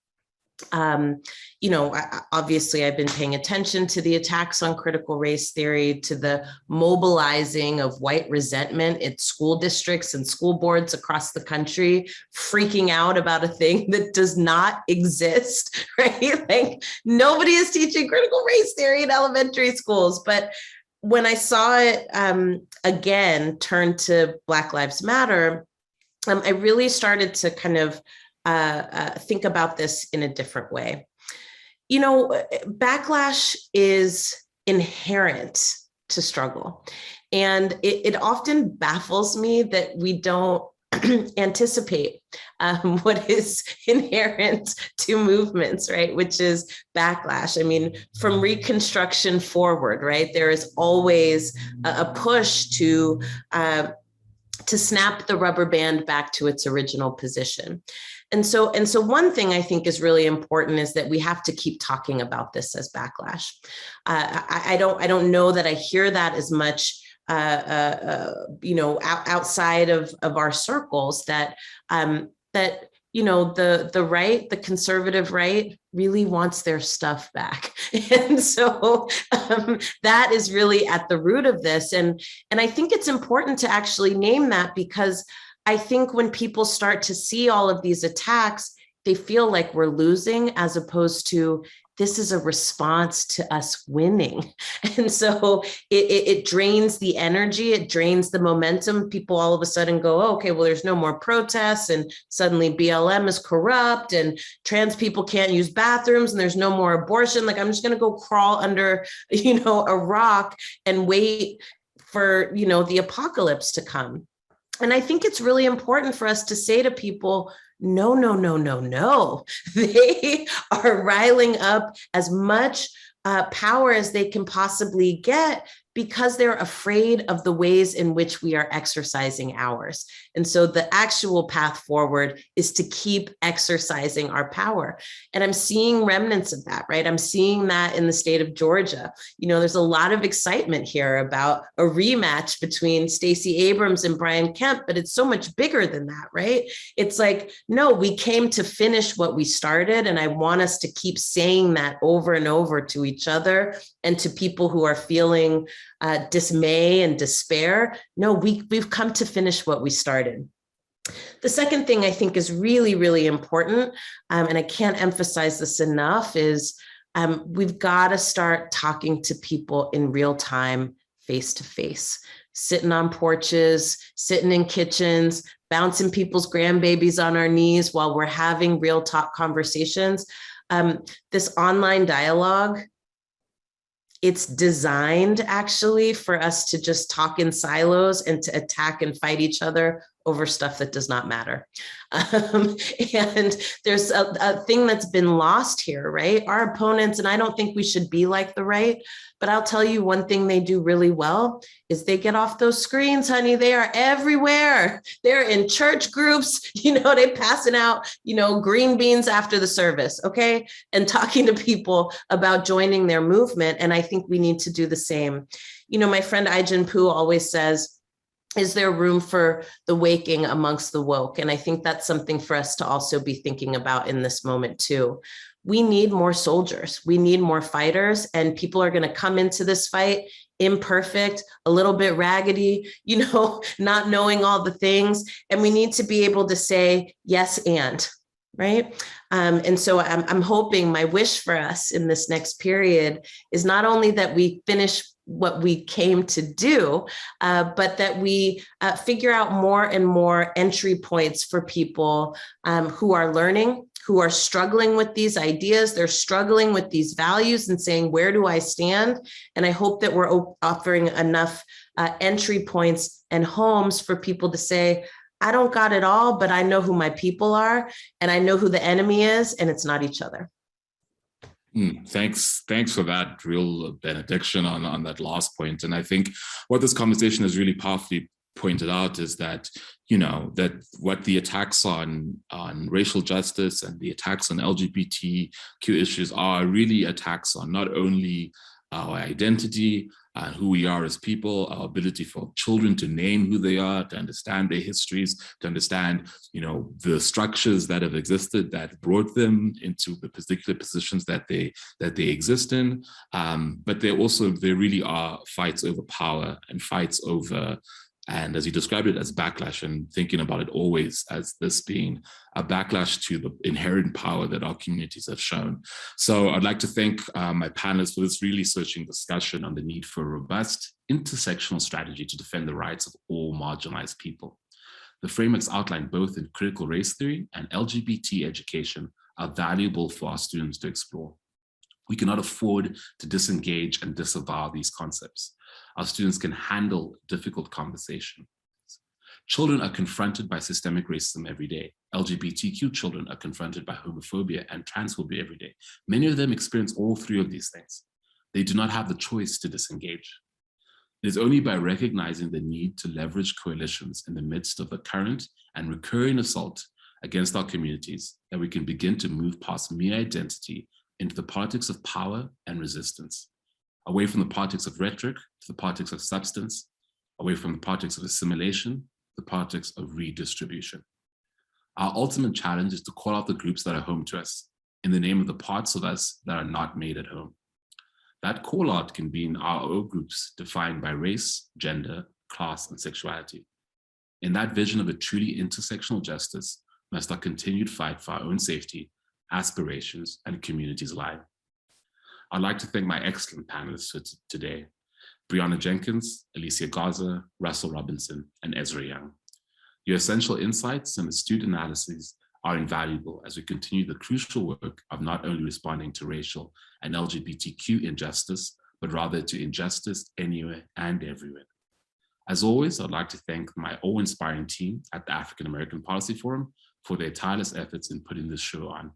obviously I've been paying attention to the attacks on critical race theory, to the mobilizing of white resentment at school districts and school boards across the country, freaking out about a thing that does not exist, right? Like nobody is teaching critical race theory in elementary schools. But when I saw it again turn to Black Lives Matter, I really started to kind of think about this in a different way. Backlash is inherent to struggle. And it often baffles me that we don't anticipate what is inherent to movements, right? Which is backlash. I mean, from Reconstruction forward, right? There is always a push to snap the rubber band back to its original position. And so one thing I think is really important is that we have to keep talking about this as backlash. I don't know that I hear that as much, outside of our circles, that the right, the conservative right, really wants their stuff back. And so that is really at the root of this. And I think it's important to actually name that, because I think when people start to see all of these attacks, they feel like we're losing, as opposed to this is a response to us winning. And so it drains the energy, it drains the momentum. People all of a sudden go, oh, okay, well, there's no more protests, and suddenly BLM is corrupt, and trans people can't use bathrooms, and there's no more abortion. Like, I'm just gonna go crawl under, a rock and wait for, the apocalypse to come. And I think it's really important for us to say to people, no, no, no, no, no. They are riling up as much power as they can possibly get, because they're afraid of the ways in which we are exercising ours. And so the actual path forward is to keep exercising our power. And I'm seeing remnants of that, right? I'm seeing that in the state of Georgia. There's a lot of excitement here about a rematch between Stacey Abrams and Brian Kemp, but it's so much bigger than that, right? It's like, no, we came to finish what we started. And I want us to keep saying that over and over to each other and to people who are feeling dismay and despair. No, we've come to finish what we started. The second thing I think is really, really important, and I can't emphasize this enough, is we've got to start talking to people in real time, face to face, sitting on porches, sitting in kitchens, bouncing people's grandbabies on our knees while we're having real talk conversations. This online dialogue, it's designed actually for us to just talk in silos and to attack and fight each other over stuff that does not matter. And there's a thing that's been lost here, right? Our opponents, and I don't think we should be like the right, but I'll tell you one thing they do really well is they get off those screens, honey. They are everywhere. They're in church groups, they passing out, green beans after the service, okay? And talking to people about joining their movement. And I think we need to do the same. My friend Ai-jen Poo always says, is there room for the waking amongst the woke? And I think that's something for us to also be thinking about in this moment too. We need more soldiers. We need more fighters, and people are going to come into this fight imperfect, a little bit raggedy, not knowing all the things. And we need to be able to say yes and, right? And so I'm hoping, my wish for us in this next period is not only that we finish what we came to do, but that we figure out more and more entry points for people who are learning, who are struggling with these ideas, they're struggling with these values and saying, where do I stand? And I hope that we're offering enough entry points and homes for people to say, I don't got it all, but I know who my people are, and I know who the enemy is, and it's not each other. Thanks for that real benediction on that last point. And I think what this conversation has really powerfully pointed out is that, that what the attacks on racial justice and the attacks on LGBTQ issues are really attacks on not only our identity, who we are as people, our ability for children to name who they are, to understand their histories, to understand, the structures that have existed that brought them into the particular positions that they exist in. But there really are fights over power and fights over, and as you described it, as backlash, and thinking about it always as this being a backlash to the inherent power that our communities have shown. So I'd like to thank my panelists for this really searching discussion on the need for a robust intersectional strategy to defend the rights of all marginalized people. The frameworks outlined both in critical race theory and LGBT education are valuable for our students to explore. We cannot afford to disengage and disavow these concepts. Our students can handle difficult conversation. Children are confronted by systemic racism every day. LGBTQ children are confronted by homophobia and transphobia every day. Many of them experience all three of these things. They do not have the choice to disengage. It is only by recognizing the need to leverage coalitions in the midst of the current and recurring assault against our communities that we can begin to move past mere identity into the politics of power and resistance, away from the politics of rhetoric to the politics of substance, away from the politics of assimilation, the politics of redistribution. Our ultimate challenge is to call out the groups that are home to us in the name of the parts of us that are not made at home. That call out can be in our own groups defined by race, gender, class, and sexuality. In that vision of a truly intersectional justice must our continued fight for our own safety, aspirations, and communities lie. I'd like to thank my excellent panelists for today, Bryanna Jenkins, Alicia Garza, Russell Robinson, and Ezra Young. Your essential insights and astute analyses are invaluable as we continue the crucial work of not only responding to racial and LGBTQ injustice, but rather to injustice anywhere and everywhere. As always, I'd like to thank my awe-inspiring team at the African American Policy Forum for their tireless efforts in putting this show on.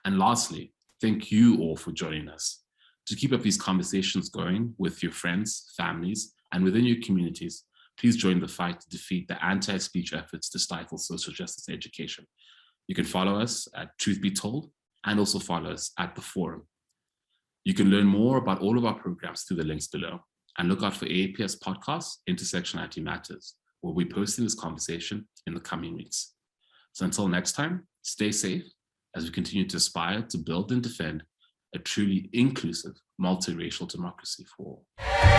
And lastly, thank you all for joining us. To keep up these conversations going with your friends, families, and within your communities, please join the fight to defeat the anti-speech efforts to stifle social justice education. You can follow us at Truth Be Told and also follow us at The Forum. You can learn more about all of our programs through the links below, and look out for AAPF's podcast, Intersectionality Matters, where we'll be posting this conversation in the coming weeks. So until next time, stay safe as we continue to aspire to build and defend a truly inclusive, multiracial democracy for all.